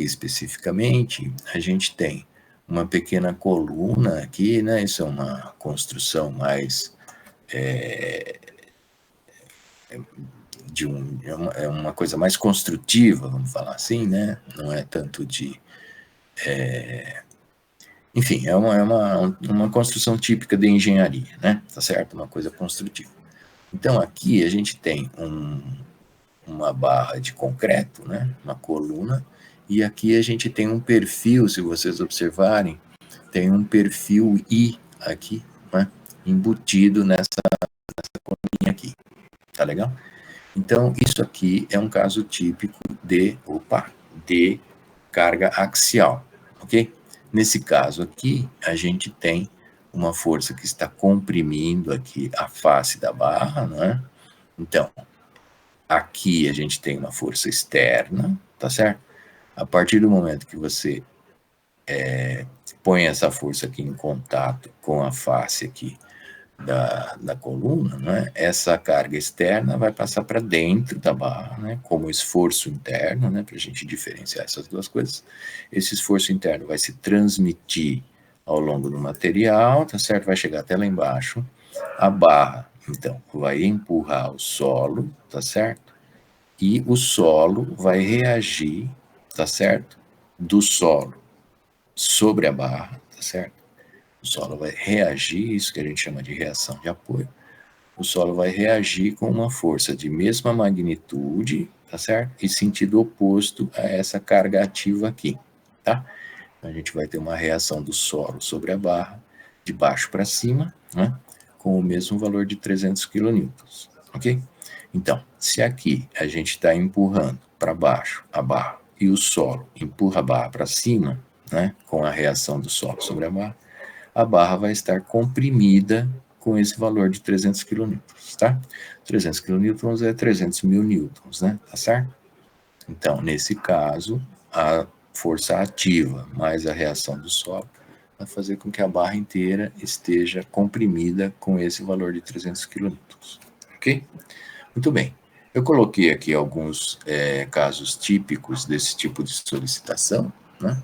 especificamente, a gente tem uma pequena coluna aqui, né? Isso é uma construção mais é uma coisa mais construtiva, vamos falar assim, né? Não é tanto de enfim, uma construção típica de engenharia, né? Tá certo? Uma coisa construtiva. Então aqui a gente tem uma barra de concreto, né? Uma coluna, e aqui a gente tem um perfil, se vocês observarem, tem um perfil I aqui, né? Embutido nessa coluninha aqui. Tá legal? Então, isso aqui é um caso típico de carga axial, ok? Nesse caso aqui, a gente tem uma força que está comprimindo aqui a face da barra, né? Então, aqui a gente tem uma força externa, tá certo? A partir do momento que você põe essa força aqui em contato com a face aqui da coluna, né, essa carga externa vai passar para dentro da barra, né, como esforço interno, né, para a gente diferenciar essas duas coisas. Esse esforço interno vai se transmitir ao longo do material, tá certo? Vai chegar até lá embaixo. A barra, então, vai empurrar o solo, tá certo? E o solo vai reagir, tá certo? Do solo sobre a barra, tá certo? O solo vai reagir, isso que a gente chama de reação de apoio. O solo vai reagir com uma força de mesma magnitude, tá certo? E sentido oposto a essa carga ativa aqui, tá? Então a gente vai ter uma reação do solo sobre a barra, de baixo para cima, né? Com o mesmo valor de 300 kN, ok? Então, se aqui a gente está empurrando para baixo a barra e o solo empurra a barra para cima, né? Com a reação do solo sobre a barra vai estar comprimida com esse valor de 300 kN, tá? 300 kN é 300 mil newtons, né? Tá certo? Então, nesse caso, a força ativa mais a reação do solo vai fazer com que a barra inteira esteja comprimida com esse valor de 300 kN, ok? Muito bem. Eu coloquei aqui alguns casos típicos desse tipo de solicitação, né?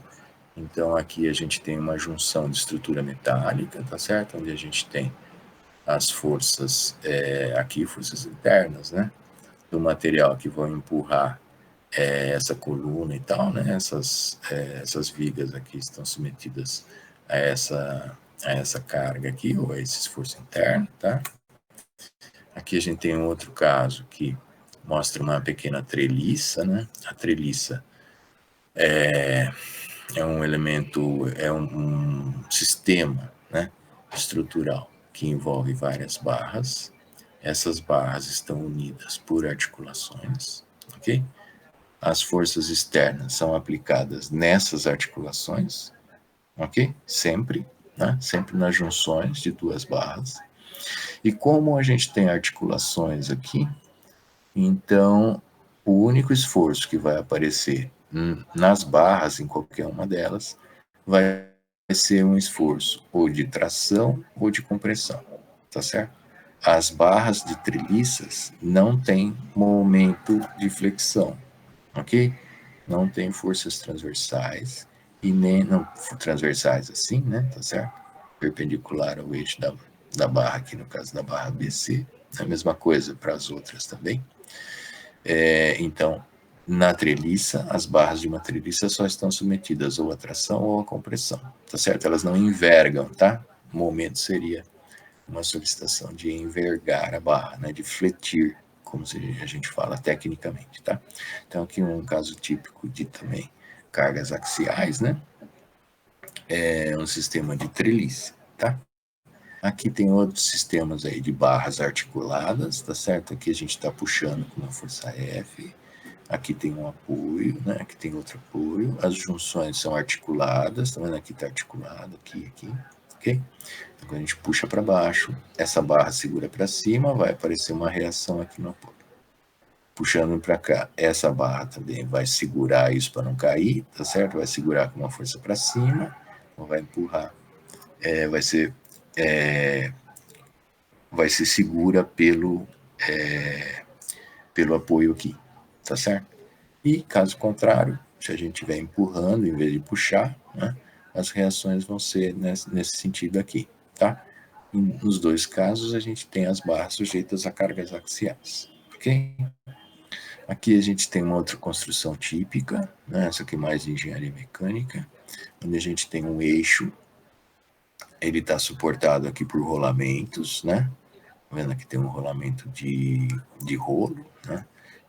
Então, aqui a gente tem uma junção de estrutura metálica, tá certo? Onde a gente tem as forças, aqui, forças internas, né? Do material que vão empurrar essa coluna e tal, né? Essas vigas aqui estão submetidas a essa carga aqui, ou a esse esforço interno, tá? Aqui a gente tem um outro caso que mostra uma pequena treliça, né? A treliça é um elemento, é um sistema, né, estrutural que envolve várias barras. Essas barras estão unidas por articulações, ok? As forças externas são aplicadas nessas articulações, ok? Sempre, né? Sempre nas junções de duas barras. E como a gente tem articulações aqui, então o único esforço que vai aparecer nas barras, em qualquer uma delas, vai ser um esforço ou de tração ou de compressão, tá certo? As barras de treliças não têm momento de flexão, ok? Não tem forças transversais e nem não transversais assim, né? Tá certo? Perpendicular ao eixo da barra aqui no caso da barra BC, a mesma coisa para as outras também. Então, na treliça, as barras de uma treliça só estão submetidas ou à tração ou à compressão, tá certo? Elas não envergam, tá? O momento seria uma solicitação de envergar a barra, né? De fletir, como a gente fala tecnicamente, tá? Então, aqui um caso típico de também cargas axiais, né? É um sistema de treliça, tá? Aqui tem outros sistemas aí de barras articuladas, tá certo? Aqui a gente está puxando com uma força F. Aqui tem um apoio, né? Aqui tem outro apoio. As junções são articuladas, tá vendo? Aqui está articulado, aqui, ok? Então, quando a gente puxa para baixo, essa barra segura para cima, vai aparecer uma reação aqui no apoio. Puxando para cá, essa barra também vai segurar isso para não cair, tá certo? Vai segurar com uma força para cima, ou vai empurrar. Vai ser segura pelo apoio aqui, tá certo? E caso contrário, Se a gente estiver empurrando em vez de puxar, né, as reações vão ser nesse sentido aqui, tá? E nos dois casos, a gente tem as barras sujeitas a cargas axiais, ok? Aqui a gente tem uma outra construção típica, né, essa aqui mais de engenharia mecânica, onde a gente tem um eixo, ele está suportado aqui por rolamentos, né? Tá vendo? Aqui tem um rolamento de rolo, né?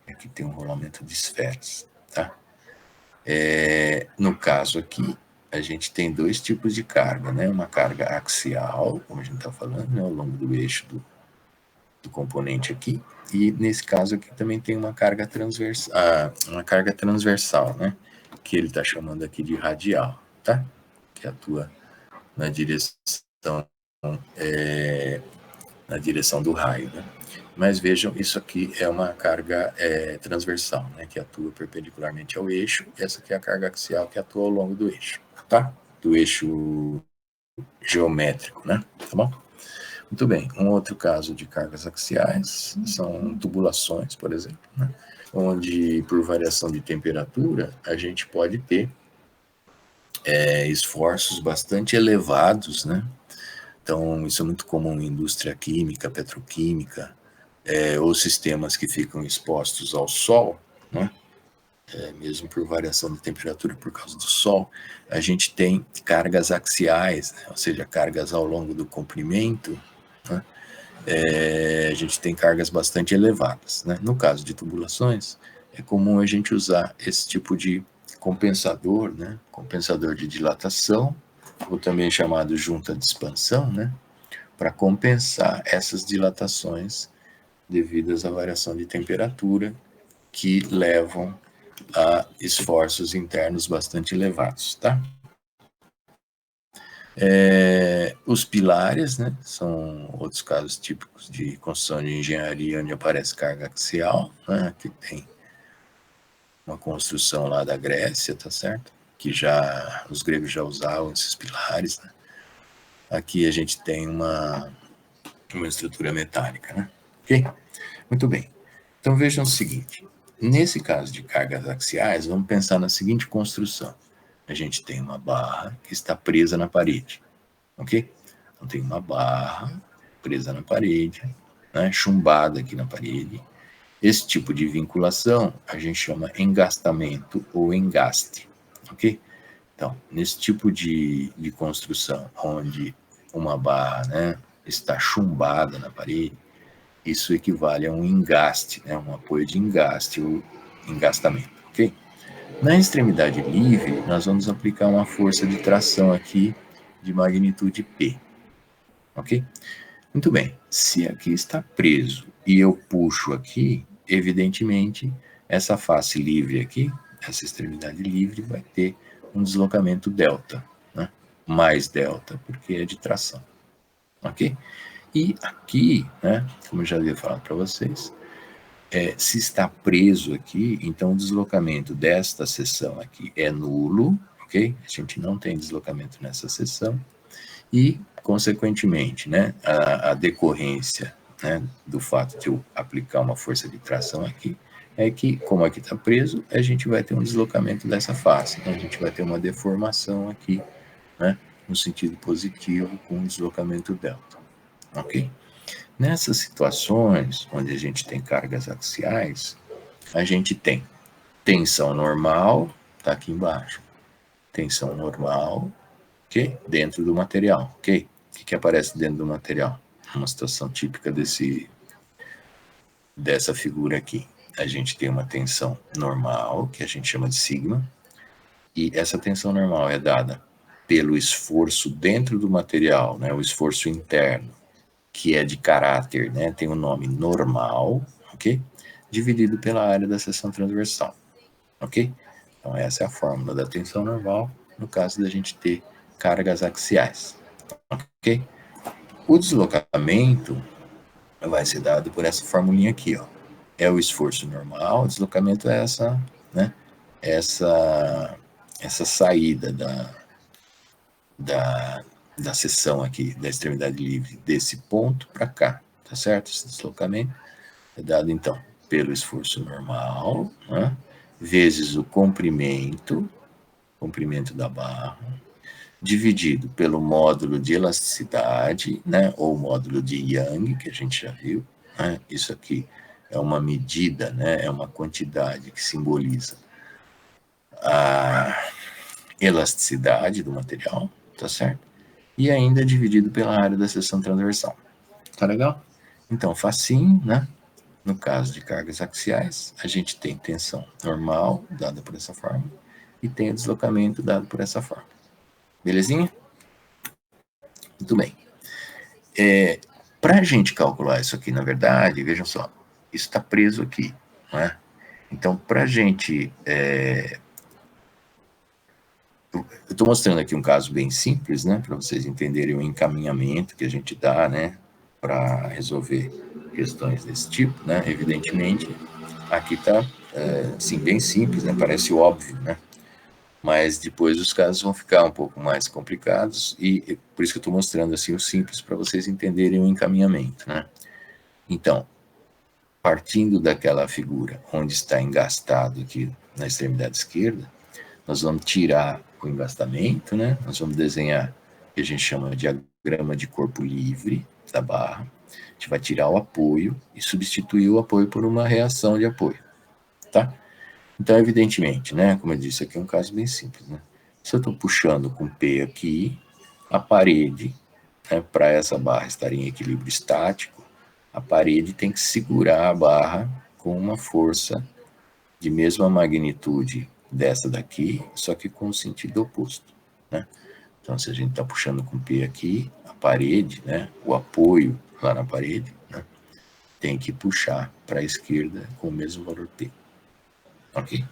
Aqui tem um rolamento de esferas, tá? No caso aqui, a gente tem dois tipos de carga, né? Uma carga axial, como a gente está falando, né? Ao longo do eixo do componente aqui, e nesse caso aqui também tem uma carga transversal, né? Que ele está chamando aqui de radial, tá? Que atua na direção do raio, né? Mas vejam, isso aqui é uma carga transversal, né? Que atua perpendicularmente ao eixo. Essa aqui é a carga axial que atua ao longo do eixo, tá? Do eixo geométrico, né? Tá bom? Muito bem. Um outro caso de cargas axiais são tubulações, por exemplo, né? Onde, por variação de temperatura, a gente pode ter esforços bastante elevados, né? Então, isso é muito comum em indústria química, petroquímica, ou sistemas que ficam expostos ao sol, né? Mesmo por variação de temperatura por causa do sol, a gente tem cargas axiais, né? Ou seja, cargas ao longo do comprimento, né? A gente tem cargas bastante elevadas, né? No caso de tubulações, é comum a gente usar esse tipo de compensador, né? Compensador de dilatação, ou também chamado junta de expansão, né? Para compensar essas dilatações devidas à variação de temperatura que levam a esforços internos bastante elevados, tá? Os pilares, né, são outros casos típicos de construção de engenharia onde aparece carga axial, né? Aqui tem uma construção lá da Grécia, tá certo? Que já os gregos já usavam esses pilares, né? Aqui a gente tem uma estrutura metálica, né? Ok? Muito bem. Então vejam o seguinte, nesse caso de cargas axiais, vamos pensar na seguinte construção. A gente tem uma barra que está presa na parede, ok? Então tem uma barra presa na parede, né, chumbada aqui na parede. Esse tipo de vinculação a gente chama engastamento ou engaste, ok? Então, nesse tipo de construção, onde uma barra, né, está chumbada na parede, isso equivale a um engaste, né, um apoio de engaste ou engastamento, ok? Na extremidade livre, nós vamos aplicar uma força de tração aqui de magnitude P, ok? Muito bem, se aqui está preso e eu puxo aqui, evidentemente, essa face livre aqui, essa extremidade livre, vai ter um deslocamento delta, né? Mais delta, porque é de tração, ok? E aqui, né, como eu já havia falado para vocês, se está preso aqui, então o deslocamento desta seção aqui é nulo, ok? A gente não tem deslocamento nessa seção. E, consequentemente, né, a decorrência, né, do fato de eu aplicar uma força de tração aqui é que, como aqui está preso, a gente vai ter um deslocamento dessa face, né? A gente vai ter uma deformação aqui, né, no sentido positivo com um deslocamento delta, ok? Nessas situações onde a gente tem cargas axiais, a gente tem tensão normal, está aqui embaixo, tensão normal, ok? Dentro do material, ok? O que aparece dentro do material? Uma situação típica dessa figura aqui. A gente tem uma tensão normal, que a gente chama de sigma, e essa tensão normal é dada pelo esforço dentro do material, né, o esforço interno, que é de caráter, né, tem o nome normal, ok? Dividido pela área da seção transversal, ok? Então essa é a fórmula da tensão normal, no caso da gente ter cargas axiais, ok? O deslocamento vai ser dado por essa formulinha aqui, ó. É o esforço normal, o deslocamento é essa, né? Essa saída da seção aqui, da extremidade livre, desse ponto para cá, tá certo? Esse deslocamento é dado, então, pelo esforço normal, né? vezes o comprimento da barra, dividido pelo módulo de elasticidade, né, ou módulo de Young, que a gente já viu, né, isso aqui é uma medida, né, é uma quantidade que simboliza a elasticidade do material, tá certo? E ainda dividido pela área da seção transversal. Tá legal? Então, facinho, né? No caso de cargas axiais, a gente tem tensão normal, dada por essa forma, e tem o deslocamento dado por essa forma. Belezinha? Muito bem. Para a gente calcular isso aqui, na verdade, vejam só, isso está preso aqui, não é? Então, para a gente... eu estou mostrando aqui um caso bem simples, né, para vocês entenderem o encaminhamento que a gente dá, né, para resolver questões desse tipo, né, evidentemente, aqui está, assim, bem simples, né, parece óbvio, né, mas depois os casos vão ficar um pouco mais complicados e por isso que eu estou mostrando, assim, o simples para vocês entenderem o encaminhamento, né. Então, partindo daquela figura onde está engastado aqui na extremidade esquerda, nós vamos tirar o engastamento, né? Nós vamos desenhar o que a gente chama de diagrama de corpo livre da barra. A gente vai tirar o apoio e substituir o apoio por uma reação de apoio, tá? Então, evidentemente, né? Como eu disse, aqui é um caso bem simples, né? Se eu estou puxando com P aqui, a parede, né, para essa barra estar em equilíbrio estático, a parede tem que segurar a barra com uma força de mesma magnitude dessa daqui, só que com o sentido oposto, né? Então, se a gente está puxando com P aqui, a parede, né, o apoio lá na parede, né, tem que puxar para a esquerda com o mesmo valor P. Ok?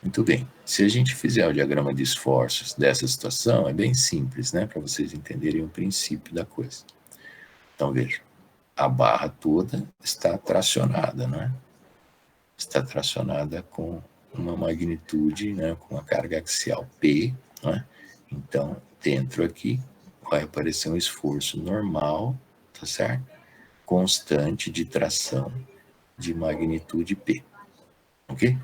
Muito bem. Se a gente fizer o diagrama de esforços dessa situação, é bem simples, né, para vocês entenderem o princípio da coisa. Então, veja, a barra toda está tracionada, né? Está tracionada com uma magnitude, né, com uma carga axial P, né? Então, dentro aqui vai aparecer um esforço normal, tá certo? Constante de tração de magnitude P, ok?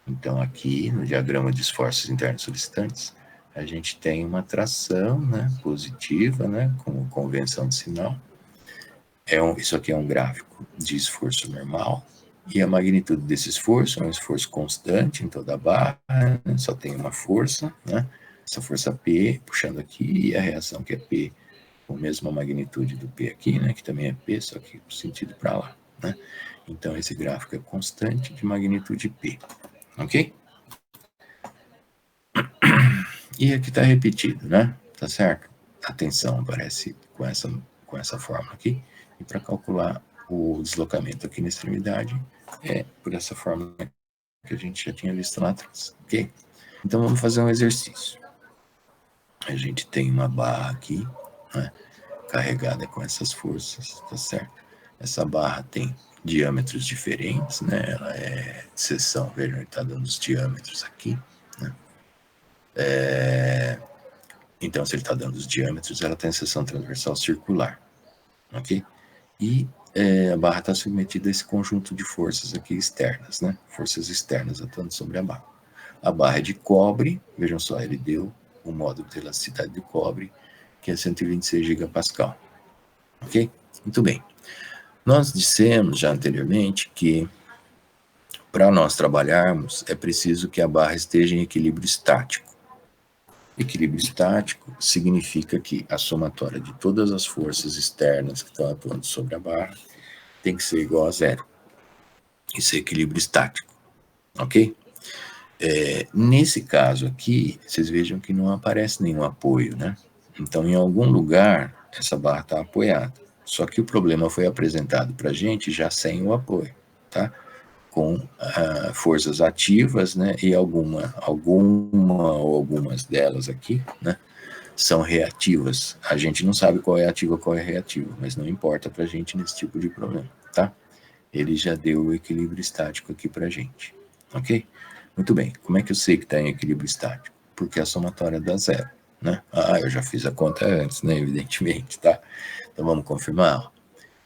Então, aqui no diagrama de esforços internos solicitantes, a gente tem uma tração, né, positiva, né, como convenção de sinal. Isso aqui é um gráfico de esforço normal, e a magnitude desse esforço é um esforço constante em toda a barra, né? Só tem uma força, né? Essa força P puxando aqui, e a reação que é P com a mesma magnitude do P aqui, né? Que também é P, só que no sentido para lá, né? Então esse gráfico é constante de magnitude P, ok? E aqui está repetido, né? Tá certo? A tensão aparece com essa forma aqui, e para calcular o deslocamento aqui na extremidade é por essa forma que a gente já tinha visto lá atrás, ok? Então vamos fazer um exercício. A gente tem uma barra aqui, né, carregada com essas forças, tá certo? Essa barra tem diâmetros diferentes, né? Ela é seção, vejam, ele está dando os diâmetros aqui, né? Então, se ele está dando os diâmetros, ela tem seção transversal circular, ok? E a barra está submetida a esse conjunto de forças aqui externas, né? Forças externas atuando sobre a barra. A barra é de cobre, vejam só, ele deu o módulo de elasticidade de cobre, que é 126 gigapascal, ok? Muito bem. Nós dissemos já anteriormente que para nós trabalharmos é preciso que a barra esteja em equilíbrio estático. Equilíbrio estático significa que a somatória de todas as forças externas que estão atuando sobre a barra tem que ser igual a zero. Isso é equilíbrio estático, ok? Nesse caso aqui, vocês vejam que não aparece nenhum apoio, né? Então, em algum lugar, essa barra está apoiada. Só que o problema foi apresentado para a gente já sem o apoio, tá? Com forças ativas, né? E alguma ou algumas delas aqui, né? São reativas. A gente não sabe qual é ativa, qual é reativa, mas não importa para a gente nesse tipo de problema, tá? Ele já deu o equilíbrio estático aqui para a gente, ok? Muito bem. Como é que eu sei que está em equilíbrio estático? Porque a somatória dá zero, né? Eu já fiz a conta antes, né? Evidentemente, tá? Então vamos confirmar.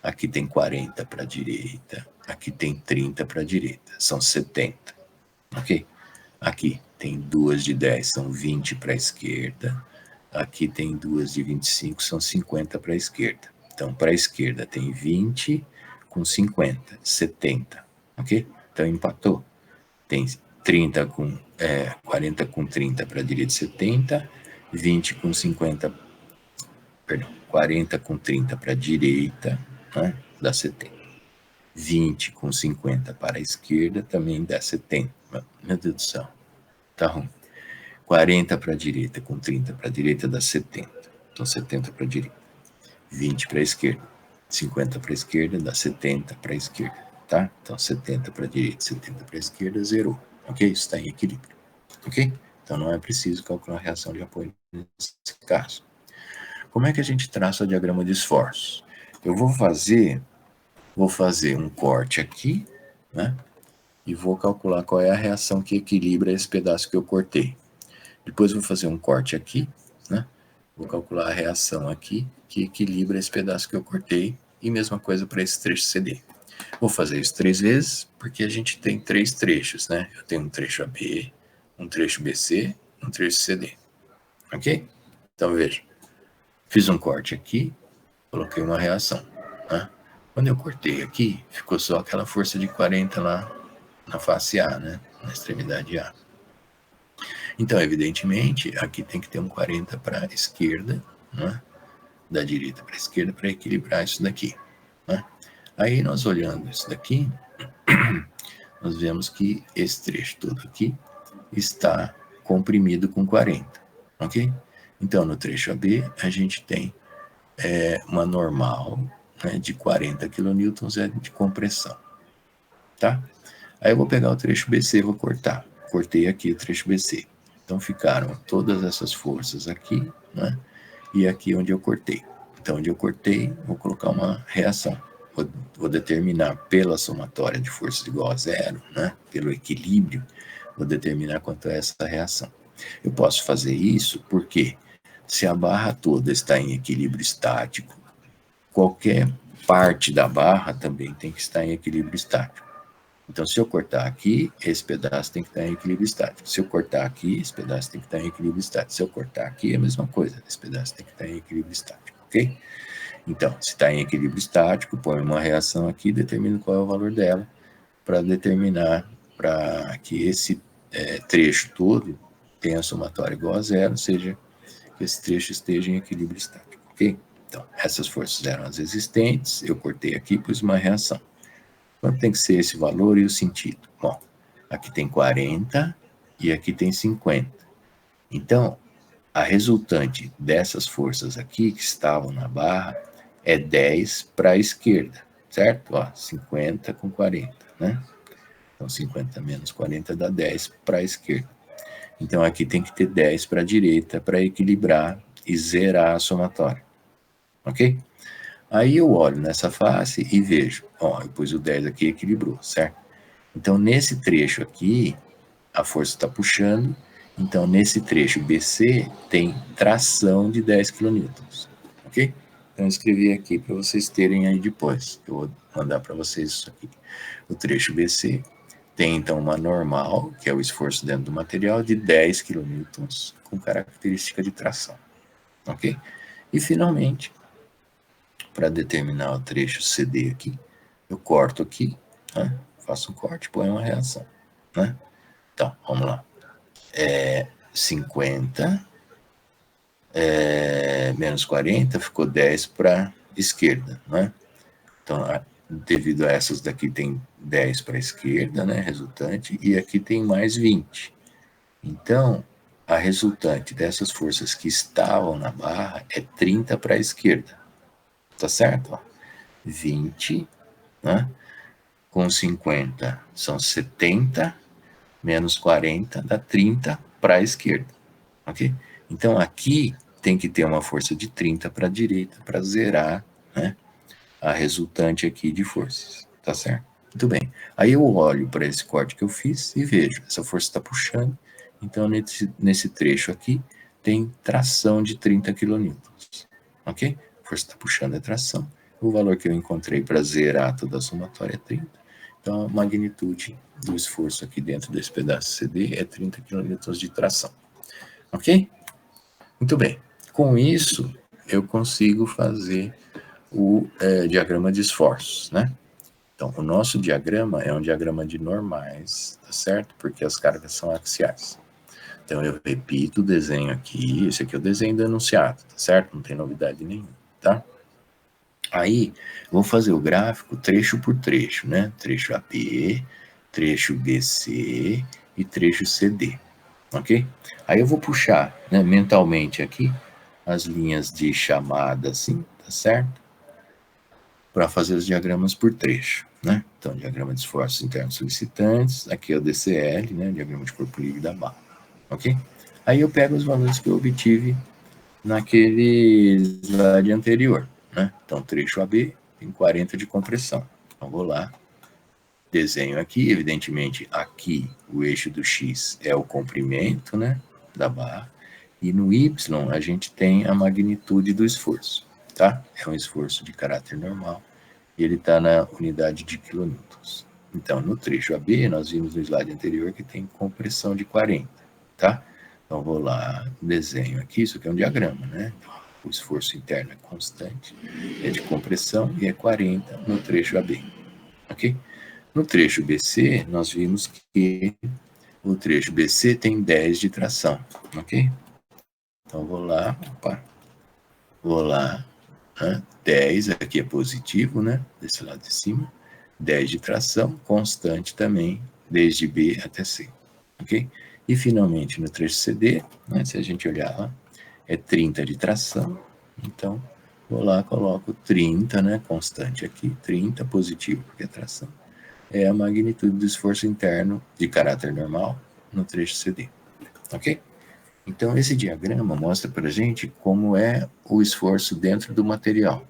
Aqui tem 40 para a direita, aqui tem 30 para a direita, são 70, ok? Aqui tem duas de 10, são 20 para a esquerda. Aqui tem duas de 25, são 50 para a esquerda. Então, para a esquerda tem 20 com 50, 70, ok? Então, empatou. Tem 40 com 30 para a direita, 70, 20 com 50, perdão, 40 com 30 para a direita, né, dá 70. 20 com 50 para a esquerda também dá 70. Meu Deus do céu, tá ruim. 40 para a direita com 30 para a direita dá 70. Então 70 para a direita. 20 para a esquerda. 50 para a esquerda dá 70 para a esquerda, tá? Então 70 para a direita, 70 para a esquerda, zerou. Ok? Isso está em equilíbrio. Ok? Então não é preciso calcular a reação de apoio nesse caso. Como é que a gente traça o diagrama de esforços? Eu vou fazer um corte aqui, né? E vou calcular qual é a reação que equilibra esse pedaço que eu cortei. Depois vou fazer um corte aqui, né? Vou calcular a reação aqui que equilibra esse pedaço que eu cortei e mesma coisa para esse trecho CD. Vou fazer isso 3 vezes porque a gente tem 3 trechos, né? Eu tenho um trecho AB, um trecho BC, um trecho CD, ok? Então veja, fiz um corte aqui, coloquei uma reação, né? Quando eu cortei aqui, ficou só aquela força de 40 lá na face A, né? Na extremidade A. Então, evidentemente, aqui tem que ter um 40 para a esquerda, né? Da direita para a esquerda, para equilibrar isso daqui, né? Aí, nós olhando isso daqui, nós vemos que esse trecho todo aqui está comprimido com 40, ok? Então, no trecho AB, a gente tem uma normal, né, de 40 kN de compressão, tá? Aí eu vou pegar o trecho BC e vou cortar. Cortei aqui o trecho BC. Então ficaram todas essas forças aqui, né? E aqui onde eu cortei. Então, onde eu cortei, vou colocar uma reação. Vou determinar pela somatória de forças igual a zero, né? Pelo equilíbrio, vou determinar quanto é essa reação. Eu posso fazer isso porque se a barra toda está em equilíbrio estático, qualquer parte da barra também tem que estar em equilíbrio estático. Então, se eu cortar aqui, esse pedaço tem que estar em equilíbrio estático. Se eu cortar aqui, esse pedaço tem que estar em equilíbrio estático. Se eu cortar aqui, é a mesma coisa. Esse pedaço tem que estar em equilíbrio estático, ok? Então, se está em equilíbrio estático, põe uma reação aqui, determino qual é o valor dela, para determinar para que esse trecho todo tenha somatória igual a zero, ou seja, que esse trecho esteja em equilíbrio estático, ok? Então, essas forças eram as existentes, eu cortei aqui, pus uma reação. Quanto tem que ser esse valor e o sentido? Bom, aqui tem 40 e aqui tem 50. Então, a resultante dessas forças aqui que estavam na barra é 10 para a esquerda, certo? Ó, 50 com 40, né? Então, 50 menos 40 dá 10 para a esquerda. Então, aqui tem que ter 10 para a direita para equilibrar e zerar a somatória, ok? Aí eu olho nessa face e vejo, ó, eu pus o 10 aqui e equilibrou, certo? Então, nesse trecho aqui, a força está puxando, então nesse trecho BC tem tração de 10 kN, ok? Então, eu escrevi aqui para vocês terem aí depois, eu vou mandar para vocês isso aqui. O trecho BC tem, então, uma normal, que é o esforço dentro do material, de 10 kN, com característica de tração, ok? E, finalmente, para determinar o trecho CD aqui, eu corto aqui, né? Faço um corte, põe uma reação, né? Então, vamos lá. 50 menos 40 ficou 10 para esquerda, né? Então, devido a essas daqui tem 10 para a esquerda, né, resultante, e aqui tem mais 20. Então, a resultante dessas forças que estavam na barra é 30 para a esquerda, tá certo? Ó, 20, né, com 50 são 70, menos 40 dá 30 para a esquerda, ok? Então, aqui tem que ter uma força de 30 para a direita para zerar, né, a resultante aqui de forças, tá certo? Muito bem. Aí eu olho para esse corte que eu fiz e vejo, essa força está puxando, então nesse trecho aqui tem tração de 30 kN, ok? A força está puxando a tração, o valor que eu encontrei para zerar toda a somatória é 30, Então, a magnitude do esforço aqui dentro desse pedaço CD é 30 kN de tração. Ok? Muito bem. Com isso, eu consigo fazer o diagrama de esforços, né? Então, o nosso diagrama é um diagrama de normais, tá certo? Porque as cargas são axiais. Então, eu repito o desenho aqui, esse aqui é o desenho do enunciado, tá certo? Não tem novidade nenhuma, tá? Aí, vou fazer o gráfico trecho por trecho, né? Trecho AB, trecho BC e trecho CD, ok? Aí eu vou puxar, né, mentalmente aqui as linhas de chamada, assim, tá certo? Para fazer os diagramas por trecho, né? Então, diagrama de esforços internos solicitantes, aqui é o DCL, né? Diagrama de corpo livre da barra, ok? Aí eu pego os valores que eu obtive naquele slide anterior, né? Então, trecho AB tem 40 de compressão. Então, vou lá, desenho aqui, evidentemente, aqui o eixo do X é o comprimento, né? Da barra, e no Y a gente tem a magnitude do esforço, tá? É um esforço de caráter normal, e ele está na unidade de quilonewtons. Então, no trecho AB, nós vimos no slide anterior que tem compressão de 40, tá? Então, vou lá, desenho aqui, isso aqui é um diagrama, né? O esforço interno é constante, é de compressão e é 40 no trecho AB, ok? No trecho BC, nós vimos que o trecho BC tem 10 de tração, ok? Então, vou lá, né? 10 aqui é positivo, né? Desse lado de cima. 10 de tração, constante também, desde B até C, ok? E finalmente no trecho CD, né, se a gente olhar lá, é 30 de tração, então vou lá, coloco 30, né, constante aqui, 30 positivo, porque é tração, é a magnitude do esforço interno de caráter normal no trecho CD, ok? Então esse diagrama mostra para a gente como é o esforço dentro do material,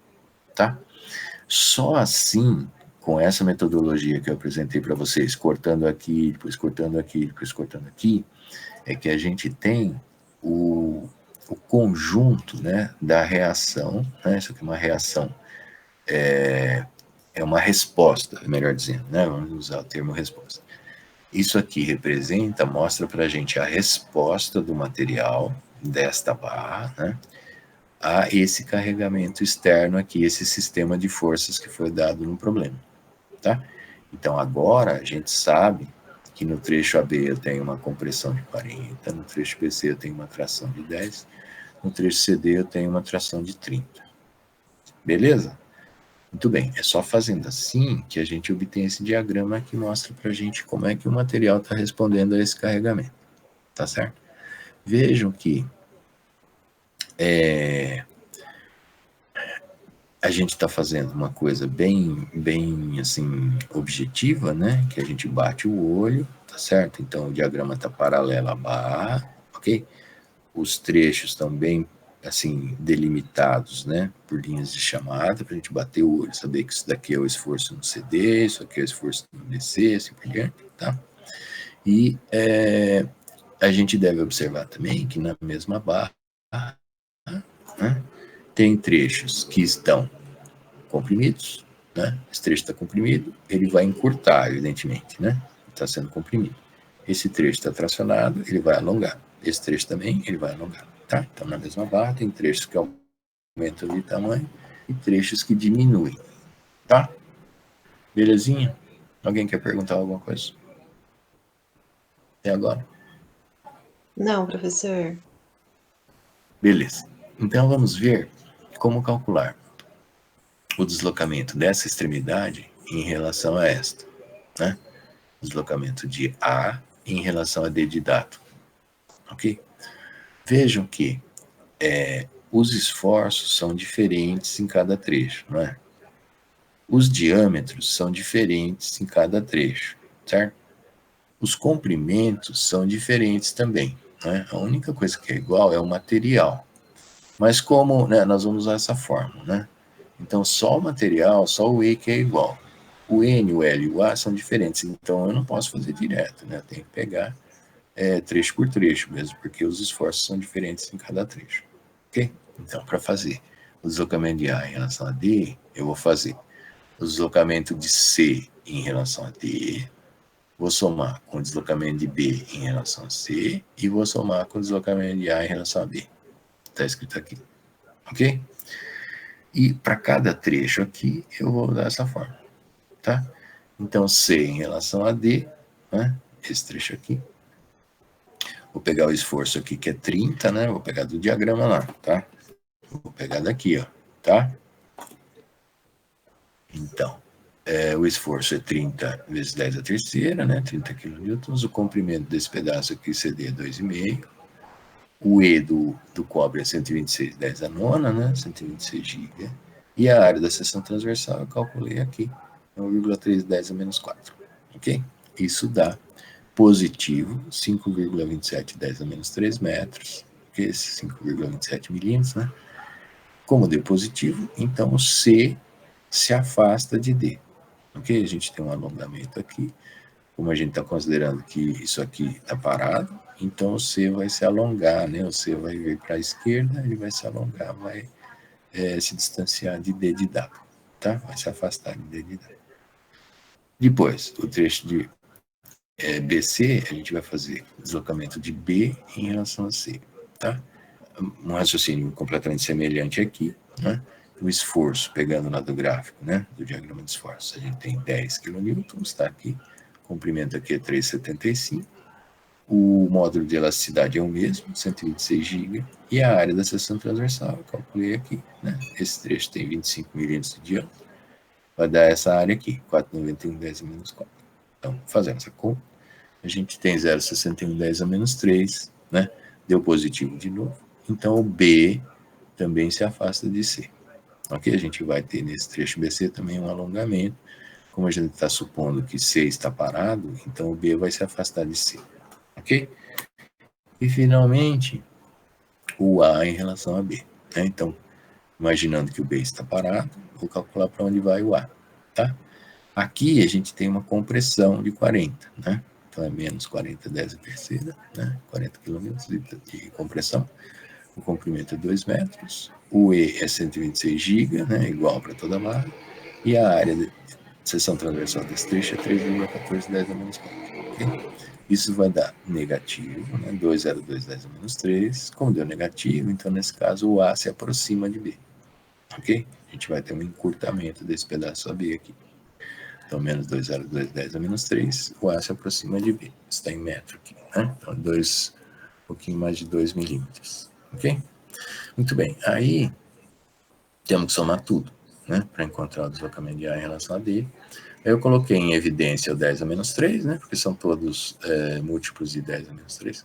tá? Só assim, com essa metodologia que eu apresentei para vocês, cortando aqui, depois cortando aqui, depois cortando aqui, é que a gente tem o conjunto, né, da reação, né, isso aqui é uma reação, é uma resposta, melhor dizendo, né, vamos usar o termo resposta. Isso aqui representa, mostra para a gente a resposta do material desta barra, né, a esse carregamento externo aqui, esse sistema de forças que foi dado no problema, tá? Então agora a gente sabe que no trecho AB eu tenho uma compressão de 40, no trecho BC eu tenho uma tração de 10, no trecho CD eu tenho uma tração de 30. Beleza? Muito bem, é só fazendo assim que a gente obtém esse diagrama que mostra pra gente como é que o material está respondendo a esse carregamento, tá certo? Vejam que a gente está fazendo uma coisa bem assim, objetiva, né? Que a gente bate o olho, tá certo? Então, o diagrama está paralelo à barra, ok? Os trechos estão bem, assim, delimitados, né? Por linhas de chamada, para a gente bater o olho, saber que isso daqui é o esforço no CD, isso aqui é o esforço no DC, assim por diante, tá? E a gente deve observar também que na mesma barra, né, tem trechos que estão comprimidos, né? Esse trecho está comprimido, ele vai encurtar, evidentemente, né? Está sendo comprimido. Esse trecho está tracionado, ele vai alongar. Esse trecho também, ele vai alongar, tá? Então, na mesma barra, tem trechos que aumentam de tamanho e trechos que diminuem, tá? Belezinha? Alguém quer perguntar alguma coisa? Até agora? Não, professor. Beleza. Então, vamos ver como calcular o deslocamento dessa extremidade em relação a esta, né? Deslocamento de A em relação a D de dado, ok? Vejam que os esforços são diferentes em cada trecho, não é? Os diâmetros são diferentes em cada trecho, certo? Os comprimentos são diferentes também, né? A única coisa que é igual é o material. Mas como, né, nós vamos usar essa fórmula, né? Então, só o material, só o E que é igual. O N, o L e o A são diferentes, então eu não posso fazer direto, né? Eu tenho que pegar trecho por trecho mesmo, porque os esforços são diferentes em cada trecho, ok? Então, para fazer o deslocamento de A em relação a D, eu vou fazer o deslocamento de C em relação a D, vou somar com o deslocamento de B em relação a C e vou somar com o deslocamento de A em relação a B. Está escrito aqui, ok? E para cada trecho aqui, eu vou dar essa forma, tá? Então, C em relação a D, né? Esse trecho aqui. Vou pegar o esforço aqui, que é 30, né? Vou pegar do diagrama lá, tá? Vou pegar daqui, ó, tá? Então, o esforço é 30 vezes 10 a terceira, né? 30 kN. O comprimento desse pedaço aqui, CD, é 2,5. O E do cobre é 126, 10 a nona, né? 126 GB. E a área da seção transversal eu calculei aqui, 1,310 a menos 4. Ok? Isso dá positivo 5,2710 a menos 3 metros, que é esse 5,27 milímetros, né? Como deu positivo, então o C se afasta de D. Ok? A gente tem um alongamento aqui. Como a gente está considerando que isso aqui está parado, então o C vai se alongar, né? O C vai vir para a esquerda, ele vai se alongar, vai se distanciar de D de W, tá? Vai se afastar de D de W. Depois, o trecho de BC, a gente vai fazer deslocamento de B em relação a C, tá? Um raciocínio completamente semelhante aqui, né? O esforço, pegando lá do gráfico, né? Do diagrama de esforço, a gente tem 10 kN, tá aqui. O comprimento aqui é 3,75. O módulo de elasticidade é o mesmo, 126 GB. E a área da seção transversal, eu calculei aqui, né? Esse trecho tem 25 milímetros de diâmetro. Vai dar essa área aqui, 4,91 10 a menos 4. Então, fazendo essa conta, a gente tem 0,61 10 a menos 3, né? Deu positivo de novo. Então, o B também se afasta de C. Ok? A gente vai ter nesse trecho BC também um alongamento. Como a gente está supondo que C está parado, então o B vai se afastar de C. Ok? E, finalmente, o A em relação a B. Né? Então, imaginando que o B está parado, vou calcular para onde vai o A. Tá? Aqui a gente tem uma compressão de 40, né? Então é menos 40, 10 a terceira, né? 40 kN de compressão. O comprimento é 2 metros. O E é 126 GB, né? Igual para toda a barra. E a área de seção transversal desse trecho é 3,1410 a menos 4. Okay? Isso vai dar negativo, né? 2,0210 a menos 3. Como deu negativo, então nesse caso o A se aproxima de B. Ok? A gente vai ter um encurtamento desse pedaço AB aqui. Então, menos 2,0210 a menos 3, o A se aproxima de B. Está em metro aqui, né? Então, um pouquinho mais de 2 milímetros. Ok? Muito bem. Aí, temos que somar tudo, né? Para encontrar o deslocamento de A em relação a D. Aí eu coloquei em evidência o 10 a menos 3, né? Porque são todos múltiplos de 10 a menos 3.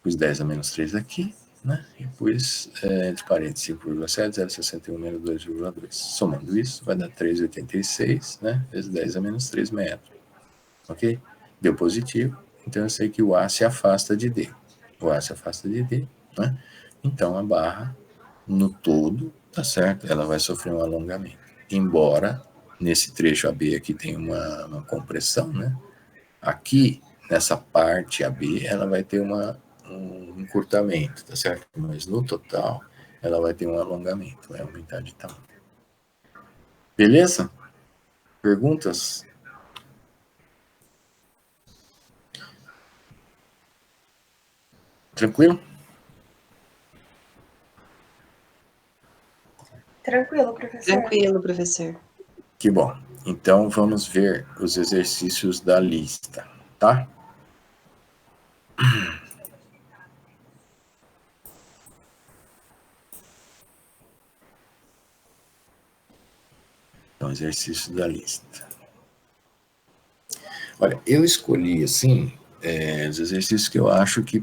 Pus 10 a menos 3 aqui, né? E pus entre parênteses 5,7, 0,61 menos 2,2. Somando isso, vai dar 3,86, né? Vezes 10 a menos 3 metros. Ok? Deu positivo, então eu sei que o A se afasta de D. O A se afasta de D, né? Então a barra, no todo, tá certo? Ela vai sofrer um alongamento. Embora nesse trecho AB aqui tem uma compressão, né? Aqui, nessa parte AB, ela vai ter um encurtamento, tá certo? Mas no total, ela vai ter um alongamento, vai aumentar de tamanho. Beleza? Perguntas? Tranquilo? Tranquilo, professor. Tranquilo, professor. Que bom. Então, vamos ver os exercícios da lista, tá? Então, exercício da lista. Olha, eu escolhi, assim, os exercícios que eu acho que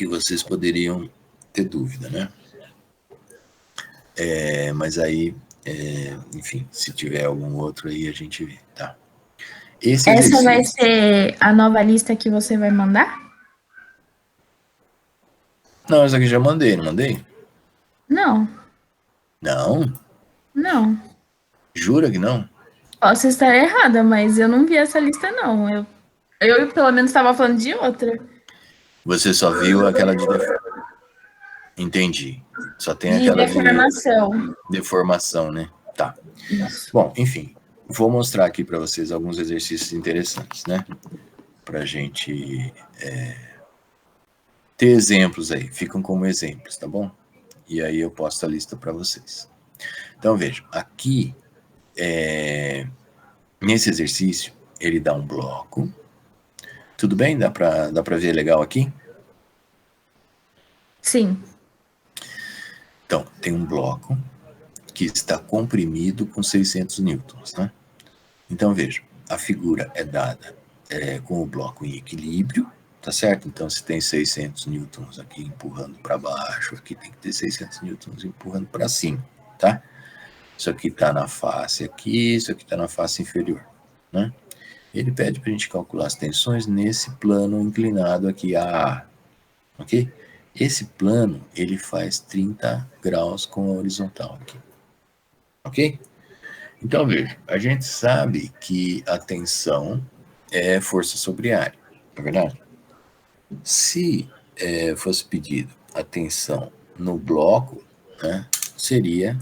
vocês poderiam ter dúvida, né? Mas aí, enfim, se tiver algum outro aí, a gente vê, tá? Essa vai ser a nova lista que você vai mandar? Não, essa aqui já mandei, não mandei? Não. Não? Não. Jura que não? Posso estar errada, mas eu não vi essa lista, não. Eu pelo menos, estava falando de outra. Você só viu aquela de Entendi. Só tem De aquela deformação. deformação, né? Tá. Isso. Bom, enfim, vou mostrar aqui para vocês alguns exercícios interessantes, né? Para a gente ter exemplos aí. Ficam como exemplos, tá bom? E aí eu posto a lista para vocês. Então, vejam, aqui, nesse exercício, ele dá um bloco. Tudo bem? Dá para ver legal aqui? Sim. Então, tem um bloco que está comprimido com 600 newtons, né? Então, vejam, a figura é dada com o bloco em equilíbrio, tá certo? Então, se tem 600 newtons aqui empurrando para baixo, aqui tem que ter 600 newtons empurrando para cima, tá? Isso aqui está na face aqui, isso aqui está na face inferior, né? Ele pede para a gente calcular as tensões nesse plano inclinado aqui, A, ok? Esse plano, ele faz 30 graus com a horizontal aqui, ok? Então, veja, a gente sabe que a tensão é força sobre área, não é verdade? Se fosse pedido a tensão no bloco, né, seria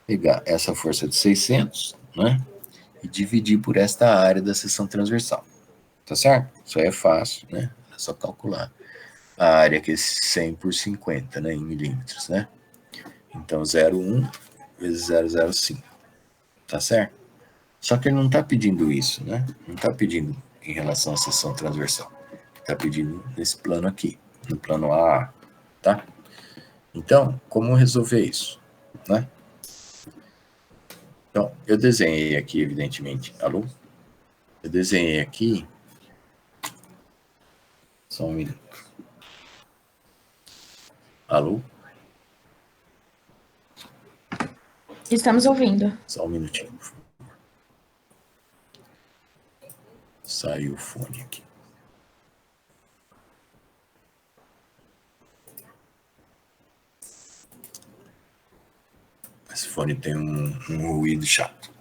pegar essa força de 600, né, e dividir por esta área da seção transversal, tá certo? Isso aí é fácil, né? É só calcular a área que é 100 por 50, né, em milímetros, né? Então, 0,1 vezes 0,05, tá certo? Só que ele não está pedindo isso, né? Não está pedindo em relação à seção transversal. Está pedindo nesse plano aqui, no plano A, tá? Então, como resolver isso, né? Então, eu desenhei aqui, evidentemente, alô? Eu desenhei aqui, só um minuto. Alô? Estamos ouvindo. Só um minutinho, por favor. Saiu o fone aqui. Esse fone tem um ruído chato.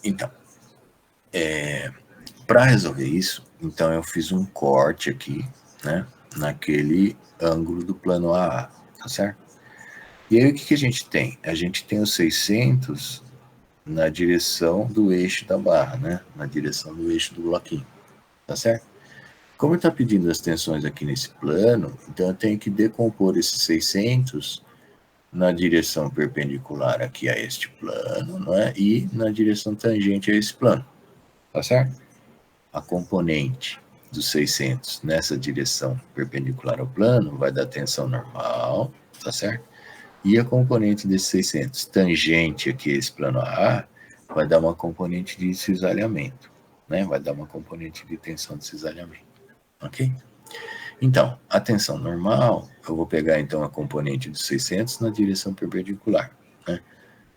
Então, para resolver isso, então eu fiz um corte aqui, né, naquele ângulo do plano AA, tá certo? E aí o que a gente tem? A gente tem os 600 na direção do eixo da barra, né, na direção do eixo do bloquinho, tá certo? Como está pedindo as tensões aqui nesse plano, então eu tenho que decompor esses 600 na direção perpendicular aqui a este plano, não é? E na direção tangente a esse plano, tá certo? A componente dos 600 nessa direção perpendicular ao plano vai dar tensão normal, tá certo? E a componente desses 600 tangente aqui a esse plano A vai dar uma componente de cisalhamento, né? Vai dar uma componente de tensão de cisalhamento, ok? Então, a tensão normal, eu vou pegar então a componente dos 600 na direção perpendicular, né?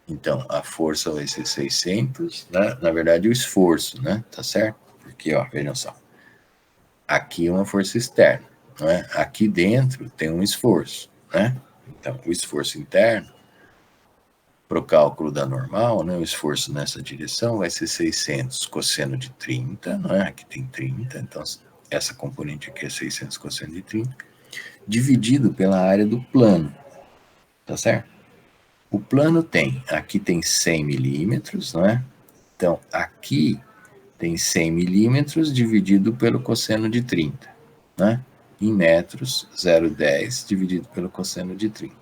Então, a força vai ser 600, né? Na verdade, o esforço, né? Tá certo? Porque, ó, vejam só. Aqui é uma força externa, não é? Aqui dentro tem um esforço, né? Então, o esforço interno, para o cálculo da normal, né? O esforço nessa direção vai ser 600 cosseno de 30, não é? Aqui tem 30, então essa componente aqui é 600 cosseno de 30, dividido pela área do plano, tá certo? O plano aqui tem 100 milímetros, não é? Então, aqui tem 100 milímetros dividido pelo cosseno de 30, né? Em metros, 0,10 dividido pelo cosseno de 30.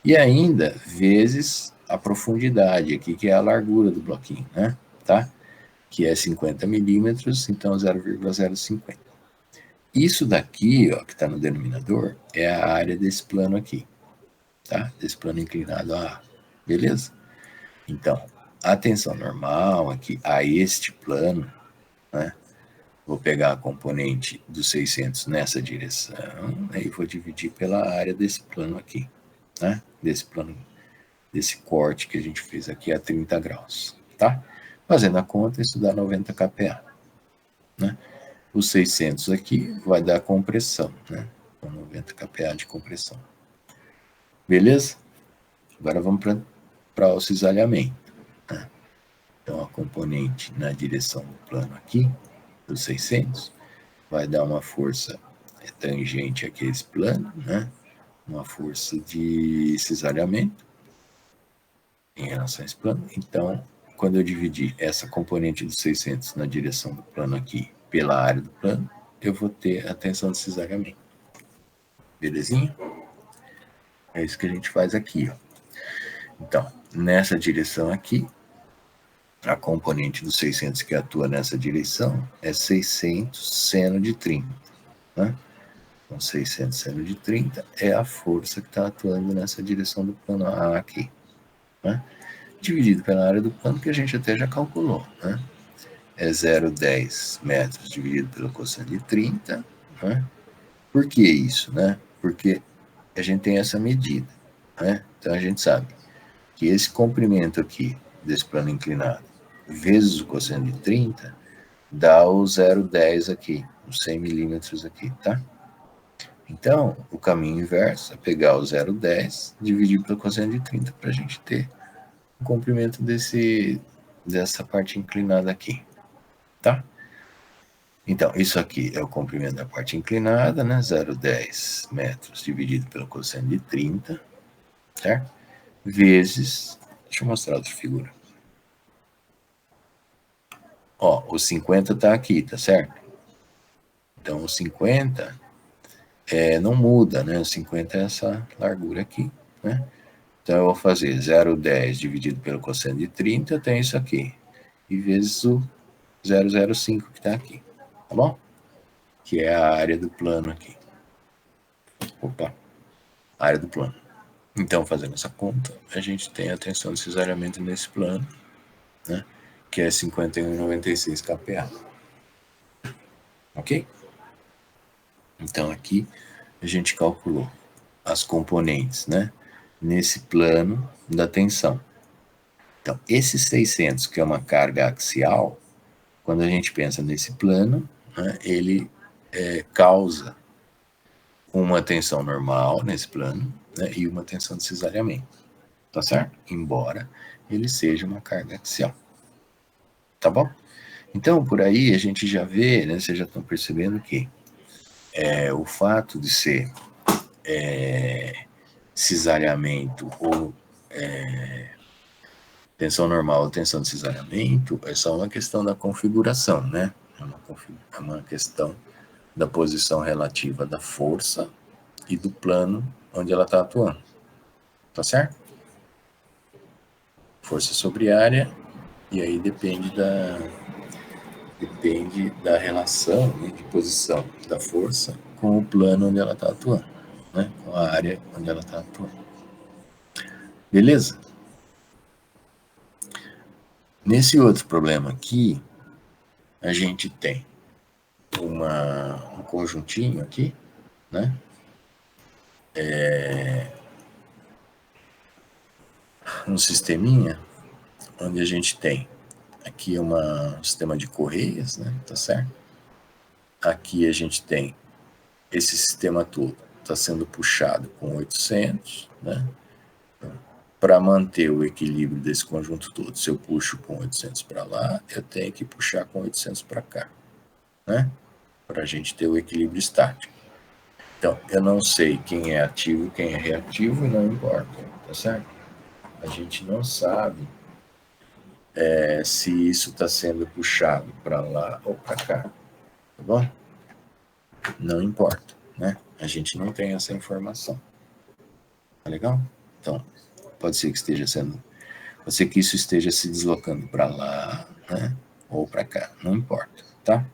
E ainda, vezes a profundidade aqui, que é a largura do bloquinho, né? Tá? Que é 50 milímetros, então 0,050. Isso daqui, ó, que está no denominador, é a área desse plano aqui, tá? Desse plano inclinado A, beleza? Então, a tensão normal aqui a este plano, né? Vou pegar a componente dos 600 nessa direção, aí vou dividir pela área desse plano aqui, né? Desse plano, desse corte que a gente fez aqui a 30 graus, tá? Fazendo a conta, isso dá 90 kPa, né? Os 600 aqui vai dar compressão, né? Então, 90 kPa de compressão. Beleza? Agora vamos para o cisalhamento, né? Então, a componente na direção do plano aqui, dos 600, vai dar uma força tangente aqui a esse plano, né? uma força de cesariamento em relação a esse plano. Então, quando eu dividir essa componente dos 600 na direção do plano aqui pela área do plano, eu vou ter a tensão de cesariamento. Belezinha? É isso que a gente faz aqui, ó. Então, nessa direção aqui, a componente dos 600 que atua nessa direção é 600 seno de 30, né? Então, 600 seno de 30 é a força que está atuando nessa direção do plano A aqui, né? Dividido pela área do plano, que a gente até já calculou, né? É 0,10 metros dividido pelo cosseno de 30, né? Por que isso, né? Porque a gente tem essa medida, né? Então a gente sabe que esse comprimento aqui desse plano inclinado vezes o cosseno de 30 dá o 0,10 aqui, os 100 milímetros aqui, tá? Então, o caminho inverso é pegar o 0,10 dividir pelo cosseno de 30 para a gente ter o comprimento dessa parte inclinada aqui, tá? Então, isso aqui é o comprimento da parte inclinada, né? 0,10 metros dividido pelo cosseno de 30, certo? Vezes, deixa eu mostrar outra figura. Ó, o 50 tá aqui, tá certo? Então, o 50 não muda, né? O 50 é essa largura aqui, né? Então, eu vou fazer 0,10 dividido pelo cosseno de 30, eu tenho isso aqui. E vezes o 0,05 que está aqui, tá bom? Que é a área do plano aqui. Opa, área do plano. Então, fazendo essa conta, a gente tem a tensão de cesariamento nesse plano, né? Que é 51,96 kPa. Ok? Então, aqui a gente calculou as componentes, né? Nesse plano da tensão. Então, esses 600, que é uma carga axial, quando a gente pensa nesse plano, né, ele causa uma tensão normal nesse plano, né, e uma tensão de cesariamento, tá certo? Embora ele seja uma carga axial, tá bom? Então, por aí a gente já vê, né, vocês já estão percebendo que o fato de ser cesariamento ou tensão normal ou tensão de cesariamento é só uma questão da configuração, né? É uma questão da posição relativa da força e do plano onde ela está atuando. Tá certo? Força sobre área, e aí depende da relação, né, de posição da força com o plano onde ela está atuando, né? Com a área onde ela está atuando. Beleza? Nesse outro problema aqui, a gente tem um conjuntinho aqui, né? Um sisteminha onde a gente tem aqui um sistema de correias, né? Tá certo? Aqui a gente tem esse sistema todo está sendo puxado com 800, né? Para manter o equilíbrio desse conjunto todo, se eu puxo com 800 para lá, eu tenho que puxar com 800 para cá, né? Para a gente ter o equilíbrio estático. Então, eu não sei quem é ativo e quem é reativo, e não importa, tá certo? A gente não sabe se isso está sendo puxado para lá ou para cá, tá bom? Não importa, né? A gente não tem essa informação. Tá legal? Então, pode ser que isso esteja se deslocando para lá, né? Ou para cá, não importa, tá?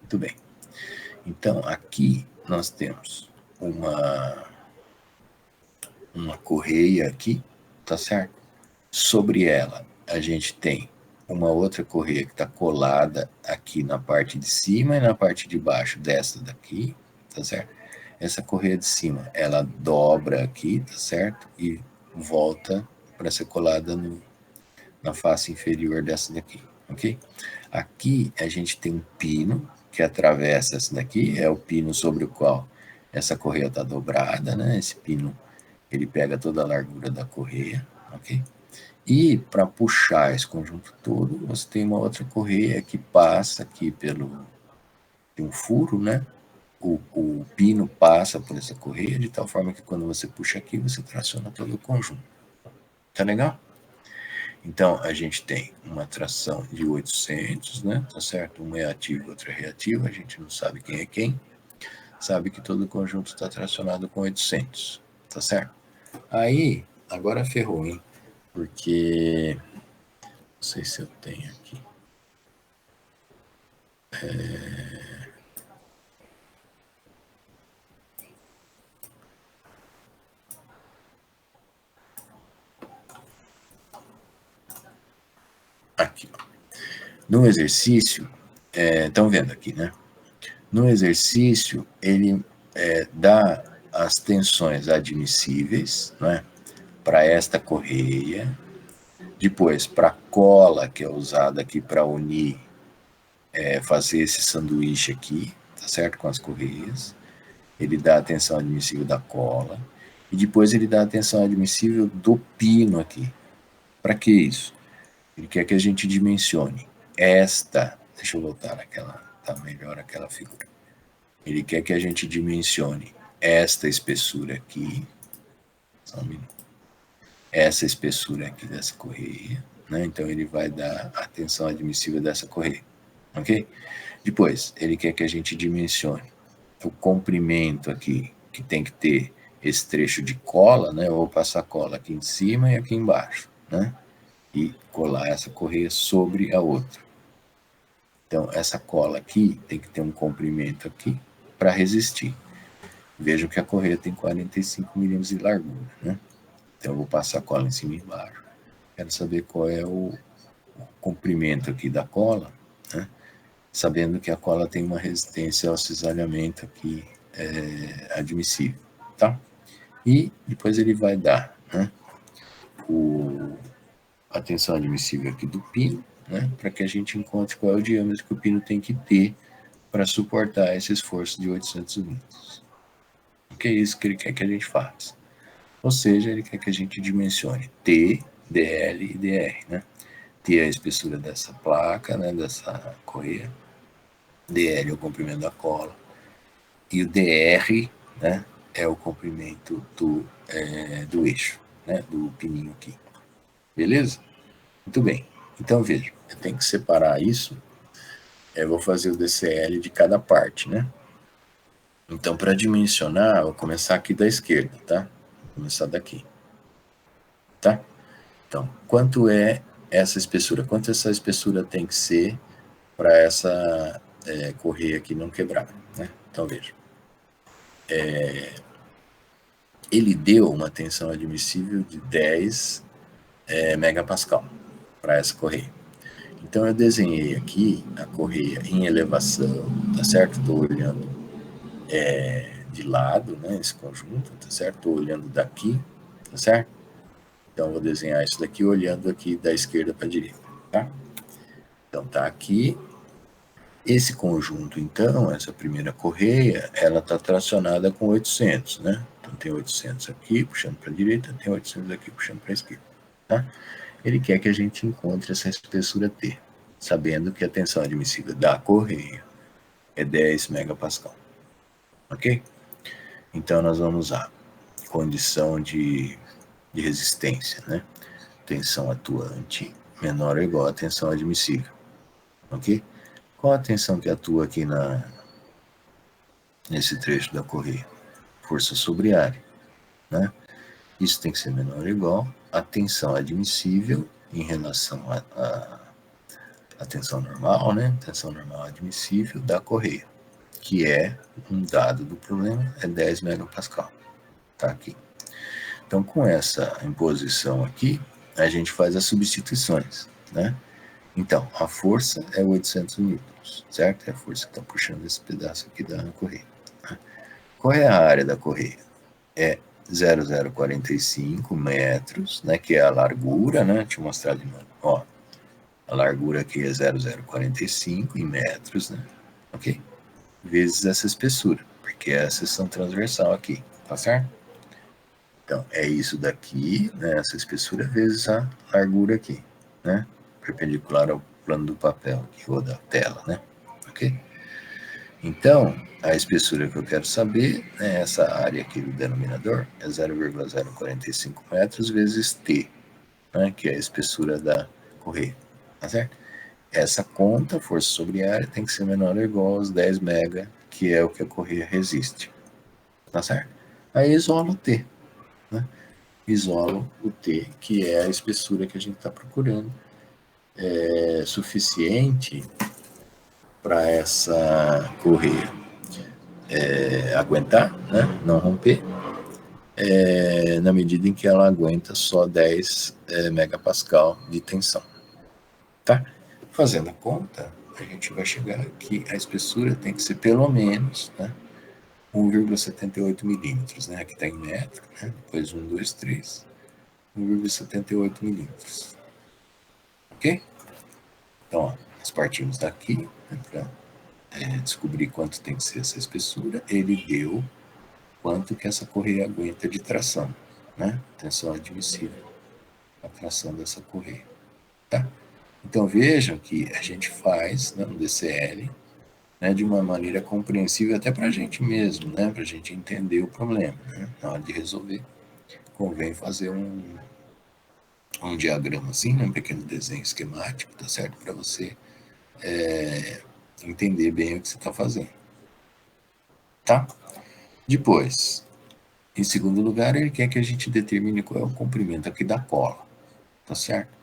Muito bem. Então, aqui nós temos uma correia aqui, tá certo? Sobre ela, a gente tem uma outra correia que está colada aqui na parte de cima e na parte de baixo dessa daqui, tá certo? Essa correia de cima, ela dobra aqui, tá certo? E volta para ser colada na face inferior dessa daqui, ok? Aqui a gente tem um pino que atravessa essa daqui, é o pino sobre o qual essa correia está dobrada, né? Esse pino, ele pega toda a largura da correia, ok? E para puxar esse conjunto todo, você tem uma outra correia que passa aqui tem um furo, né? o pino passa por essa correia de tal forma que quando você puxa aqui, você traciona todo o conjunto. Tá legal? Então, a gente tem uma tração de 800, né? Tá certo? Uma é ativa, outra é reativa. A gente não sabe quem é quem. Sabe que todo o conjunto está tracionado com 800. Tá certo? Aí, agora ferrou, hein? Porque... Não sei se eu tenho aqui. Aqui, ó. No exercício, estão vendo aqui, né? No exercício, ele dá as tensões admissíveis, né, para esta correia, depois para a cola que é usada aqui para unir, fazer esse sanduíche aqui, tá certo? Com as correias. Ele dá a tensão admissível da cola, e depois ele dá a tensão admissível do pino aqui. Para que isso? Ele quer que a gente dimensione esta, deixa eu voltar naquela, tá melhor aquela figura. Ele quer que a gente dimensione esta espessura aqui, só um minuto, essa espessura aqui dessa correia, né? Então ele vai dar a tensão admissível dessa correia, ok? Depois, ele quer que a gente dimensione o comprimento aqui, que tem que ter esse trecho de cola, né? Eu vou passar cola aqui em cima e aqui embaixo, né? E colar essa correia sobre a outra. Então, essa cola aqui tem que ter um comprimento aqui para resistir. Vejam que a correia tem 45 milímetros de largura, né? Então, eu vou passar a cola em cima e embaixo. Quero saber qual é o comprimento aqui da cola, né? Sabendo que a cola tem uma resistência ao cisalhamento aqui admissível, tá? E depois ele vai dar, né, a tensão admissível aqui do pino, né, para que a gente encontre qual é o diâmetro que o pino tem que ter para suportar esse esforço de 800 litros. Que é isso que ele quer que a gente faça. Ou seja, ele quer que a gente dimensione T, DL e DR, né? T é a espessura dessa placa, né, dessa correia, DL é o comprimento da cola, e o DR, né, é o comprimento do eixo, né, do pininho aqui. Beleza? Muito bem. Então, veja, eu tenho que separar isso. Eu vou fazer o DCL de cada parte, né? Então, para dimensionar, eu vou começar aqui da esquerda, tá? Vou começar daqui. Tá? Então, quanto é essa espessura? Quanto essa espessura tem que ser para essa correia aqui não quebrar, né? Então, veja. Ele deu uma tensão admissível de 10 megapascal para essa correia. Então, eu desenhei aqui a correia em elevação, tá certo? Estou olhando de lado, né, esse conjunto, tá certo? Estou olhando daqui, tá certo? Então, vou desenhar isso daqui olhando aqui da esquerda para a direita, tá? Então, tá aqui. Esse conjunto, então, essa primeira correia, ela está tracionada com 800, né? Então, tem 800 aqui, puxando para a direita, tem 800 aqui, puxando para a esquerda, tá? Ele quer que a gente encontre essa espessura T, sabendo que a tensão admissível da correia é 10 megapascal, ok? Então, nós vamos usar condição de resistência, né? Tensão atuante menor ou igual à tensão admissível, ok? Qual a tensão que atua aqui nesse trecho da correia? Força sobre área, né? Isso tem que ser menor ou igual à tensão admissível em relação à tensão normal, né? Tensão normal admissível da correia, que é um dado do problema, é 10 megapascal. Tá aqui. Então, com essa imposição aqui, a gente faz as substituições, né? Então, a força é 800 newtons, certo? É a força que está puxando esse pedaço aqui da correia. Qual é a área da correia? É 0,045 metros, né? Que é a largura, né? Deixa eu mostrar de novo. Ó, a largura aqui é 0,045 em metros, né? Ok? Vezes essa espessura, porque é a seção transversal aqui, tá certo? Então, é isso daqui, né? Essa espessura vezes a largura aqui, né? Perpendicular ao plano do papel aqui, ou da tela, né? Ok? Então, a espessura que eu quero saber, né, essa área aqui do denominador, é 0,045 metros vezes T, né, que é a espessura da correia, tá certo? Essa conta, força sobre área, tem que ser menor ou igual aos 10 mega, que é o que a correia resiste, tá certo? Aí isola o T, né? Isola o T, que é a espessura que a gente está procurando, é suficiente para essa correia aguentar, né? Não romper, na medida em que ela aguenta só 10 megapascal de tensão. Tá? Fazendo a conta, a gente vai chegar que a espessura tem que ser pelo menos, né, 1,78 milímetros, né? Aqui está em metro, né? Depois 1, 2, 3, 1,78 milímetros. Ok? Então, ó, nós partimos daqui, né, para descobrir quanto tem que ser essa espessura. Ele deu quanto que essa correia aguenta de tração, né? Tensão admissível, a tração dessa correia, tá? Então vejam que a gente faz, né, um DCL, né, de uma maneira compreensível até para a gente mesmo, né, para a gente entender o problema, né? Na hora de resolver, convém fazer um diagrama assim, né, um pequeno desenho esquemático, tá certo? Para você entender bem o que você está fazendo, tá? Depois, em segundo lugar, ele quer que a gente determine qual é o comprimento aqui da cola, tá certo?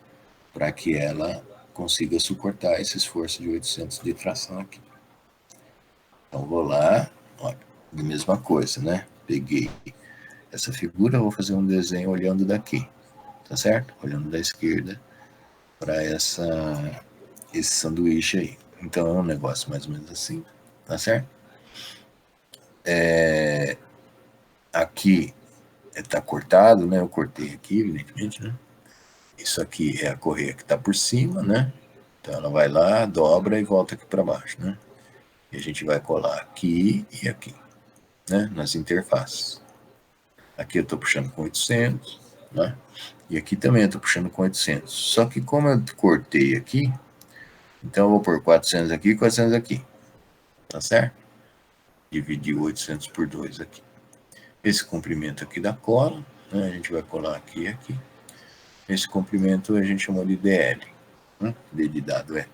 Para que ela consiga suportar esse esforço de 800 de tração aqui. Então, vou lá, olha, a mesma coisa, né? Peguei essa figura, vou fazer um desenho olhando daqui, tá certo? Olhando da esquerda para esse sanduíche aí. Então, é um negócio mais ou menos assim, tá certo? Aqui está cortado, né? Eu cortei aqui, evidentemente, né? Isso aqui é a correia que está por cima, né? Então ela vai lá, dobra e volta aqui para baixo, né? E a gente vai colar aqui e aqui, né? Nas interfaces. Aqui eu estou puxando com 800, né? E aqui também eu estou puxando com 800. Só que como eu cortei aqui, então eu vou pôr 400 aqui e 400 aqui, tá certo? Dividir 800 por 2 aqui. Esse comprimento aqui da cola, né? A gente vai colar aqui e aqui. Esse comprimento a gente chamou de DL, né? D de dado L.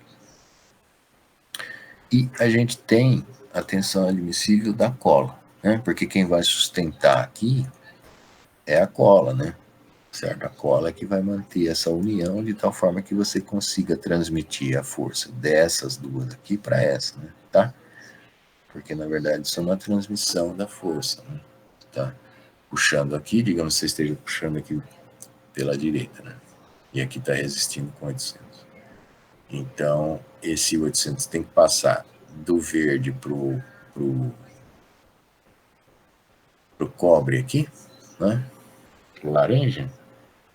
E a gente tem a tensão admissível da cola, né? Porque quem vai sustentar aqui é a cola, né? Certo? A cola é que vai manter essa união de tal forma que você consiga transmitir a força dessas duas aqui para essa, né? Tá? Porque na verdade isso é uma transmissão da força, né? Tá? Puxando aqui, digamos que você esteja puxando aqui pela direita, né? E aqui está resistindo com 800. Então, esse 800 tem que passar do verde pro cobre aqui, né? Pro laranja.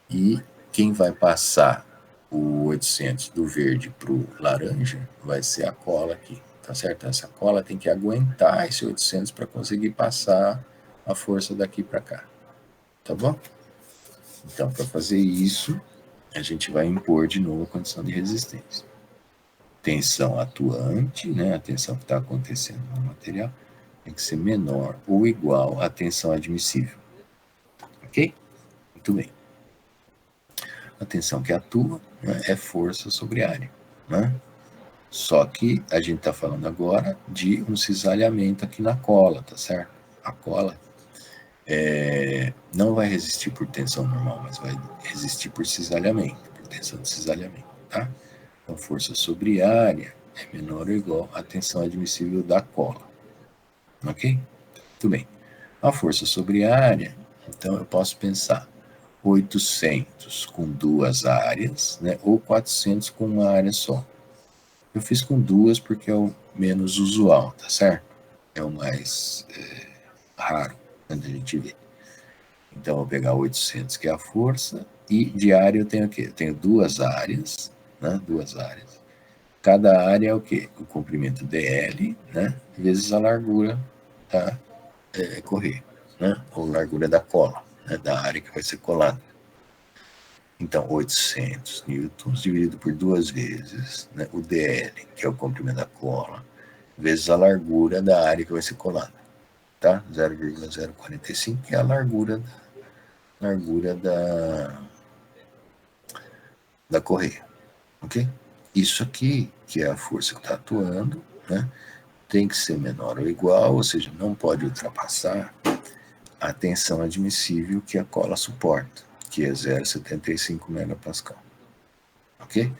E quem vai passar o 800 do verde pro laranja vai ser a cola aqui, tá certo? Essa cola tem que aguentar esse 800 para conseguir passar a força daqui para cá, tá bom? Então, para fazer isso, a gente vai impor de novo a condição de resistência. Tensão atuante, né, a tensão que está acontecendo no material, tem que ser menor ou igual à tensão admissível. Ok? Muito bem. A tensão que atua, né, é força sobre área, né? Só que a gente está falando agora de um cisalhamento aqui na cola, tá certo? A cola não vai resistir por tensão normal, mas vai resistir por cisalhamento, por tensão de cisalhamento, tá? Então, força sobre área é menor ou igual à tensão admissível da cola, ok? Muito bem. A força sobre área, então eu posso pensar 800 com duas áreas, né, ou 400 com uma área só. Eu fiz com duas porque é o menos usual, tá certo? É o mais raro quando a gente vê. Então, eu vou pegar 800, que é a força, e de área eu tenho o quê? Eu tenho duas áreas, né? Duas áreas. Cada área é o quê? O comprimento DL, né? Vezes a largura da correia, né? Ou largura da cola, né? Da área que vai ser colada. Então, 800 newtons dividido por duas vezes, né? O DL, que é o comprimento da cola, vezes a largura da área que vai ser colada, tá? 0,045, que é a largura da correia, ok? Isso aqui, que é a força que está atuando, né, tem que ser menor ou igual, ou seja, não pode ultrapassar a tensão admissível que a cola suporta, que é 0,75 megapascal, ok?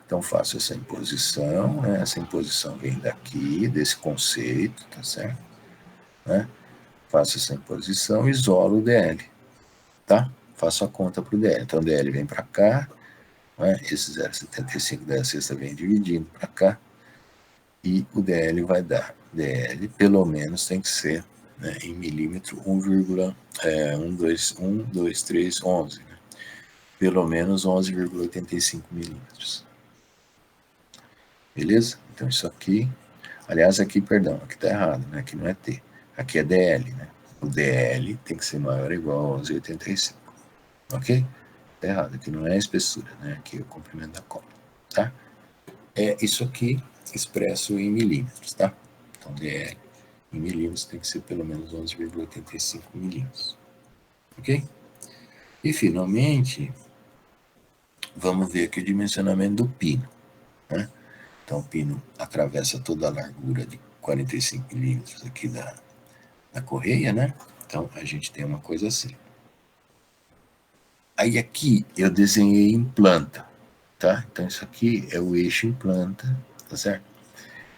Então faço essa imposição, né? Essa imposição vem daqui, desse conceito, tá certo? Né? Faço essa imposição, isolo o DL, tá? Faço a conta para o DL. Então o DL vem para cá, né? Esse 0,75 da sexta vem dividindo para cá, e o DL vai dar. DL, pelo menos, tem que ser, né, em milímetro, 1,12311, né? Pelo menos 11,85 milímetros. Beleza? Então isso aqui, aliás, aqui, perdão, aqui está errado, né? Aqui não é T, aqui é DL, né? O DL tem que ser maior ou igual a 11,85, ok? Está errado, aqui não é a espessura, né? Aqui é o comprimento da cola, tá? É isso aqui expresso em milímetros, tá? Então DL em milímetros tem que ser pelo menos 11,85 milímetros, ok? E finalmente, vamos ver aqui o dimensionamento do pino, né? Então, o pino atravessa toda a largura de 45 milímetros aqui da correia, né? Então, a gente tem uma coisa assim. Aí aqui eu desenhei em planta, tá? Então, isso aqui é o eixo em planta, tá certo?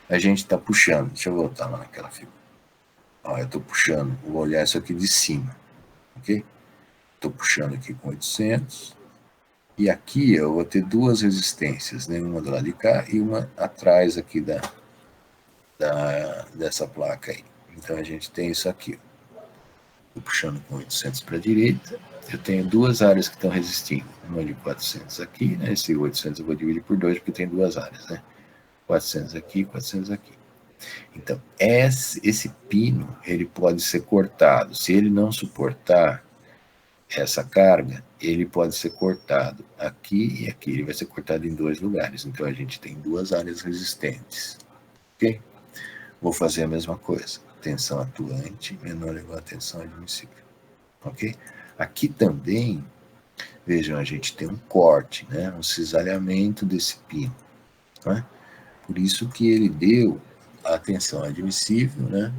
A gente está puxando, deixa eu voltar lá naquela figura. Ó, eu estou puxando, vou olhar isso aqui de cima, ok? Estou puxando aqui com 800, e aqui eu vou ter duas resistências, né? Uma do lado de cá e uma atrás aqui dessa placa aí. Então a gente tem isso aqui. Estou puxando com 800 para a direita, eu tenho duas áreas que estão resistindo. Uma de 400 aqui, né? Esse 800 eu vou dividir por 2 porque tem duas áreas, né? 400 aqui, 400 aqui. Então, esse pino, ele pode ser cortado. Se ele não suportar essa carga, ele pode ser cortado aqui e aqui. Ele vai ser cortado em dois lugares. Então, a gente tem duas áreas resistentes. Ok? Vou fazer a mesma coisa. Tensão atuante menor ou igual a tensão admissível. Ok? Aqui também, vejam, a gente tem um corte, né? Um cisalhamento desse pino. Né? Por isso que ele deu a tensão admissível, né?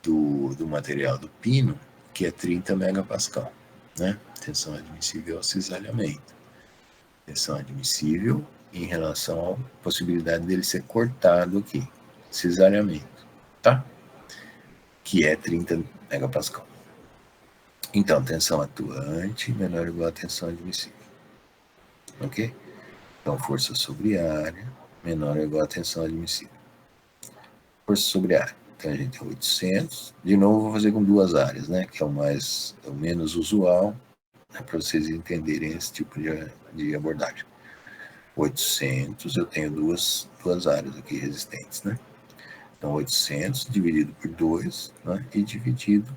Do material do pino, que é 30 megapascal, né? Tensão admissível ao cisalhamento. Tensão admissível em relação à possibilidade dele ser cortado aqui, cisalhamento, tá? Que é 30 megapascal. Então, tensão atuante menor ou igual a tensão admissível, ok? Então, força sobre área menor ou igual a tensão admissível. Força sobre área. Então, a gente tem 800. De novo, vou fazer com duas áreas, né? Que é o menos usual, né, para vocês entenderem esse tipo de abordagem. 800, eu tenho duas áreas aqui resistentes, né? Então, 800 dividido por 2, né? E dividido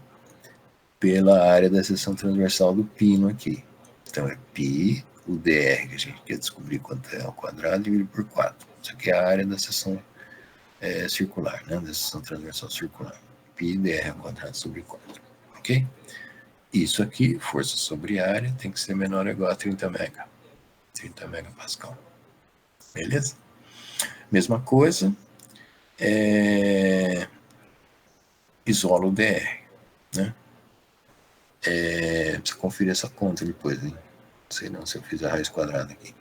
pela área da seção transversal do pino aqui. Então, é π, o dr, que a gente quer descobrir quanto é ao quadrado, dividido por 4. Isso aqui é a área da seção circular, né? Da seção transversal circular. Π dr ao quadrado sobre 4. Ok? Isso aqui, força sobre área, tem que ser menor ou igual a 30 megapascal. Beleza? Mesma coisa, isola o dr, né? Precisa conferir essa conta depois, hein? Não sei não se eu fiz a raiz quadrada aqui.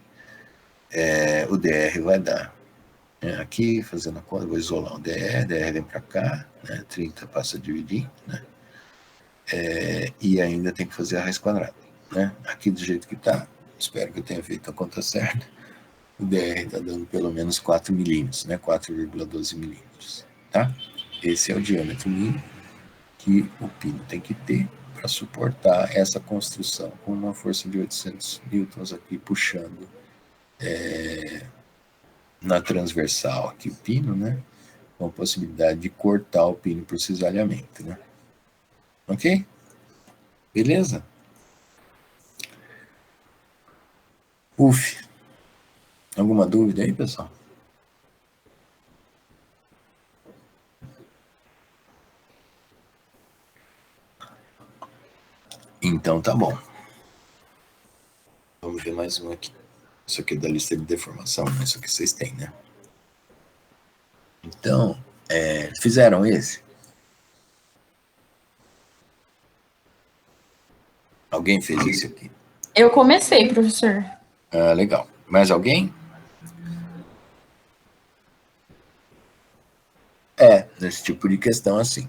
O dr vai dar, né? Aqui, fazendo a conta, vou isolar o dr vem para cá, né? 30 passa a dividir, né? E ainda tem que fazer a raiz quadrada, né? Aqui do jeito que está, espero que eu tenha feito a conta certa, o dr está dando pelo menos 4 milímetros, né? 4,12 milímetros, tá? Esse é o diâmetro mínimo que o pino tem que ter para suportar essa construção com uma força de 800 newtons aqui puxando na transversal aqui o pino, né? Com a possibilidade de cortar o pino por cisalhamento, né? Ok? Beleza? Alguma dúvida aí, pessoal? Então tá bom. Vamos ver mais um aqui. Isso aqui é da lista de deformação, né? Isso aqui vocês têm, né? Então, fizeram esse? Alguém fez esse aqui? Eu comecei, professor. Ah, legal. Mais alguém? Nesse tipo de questão assim.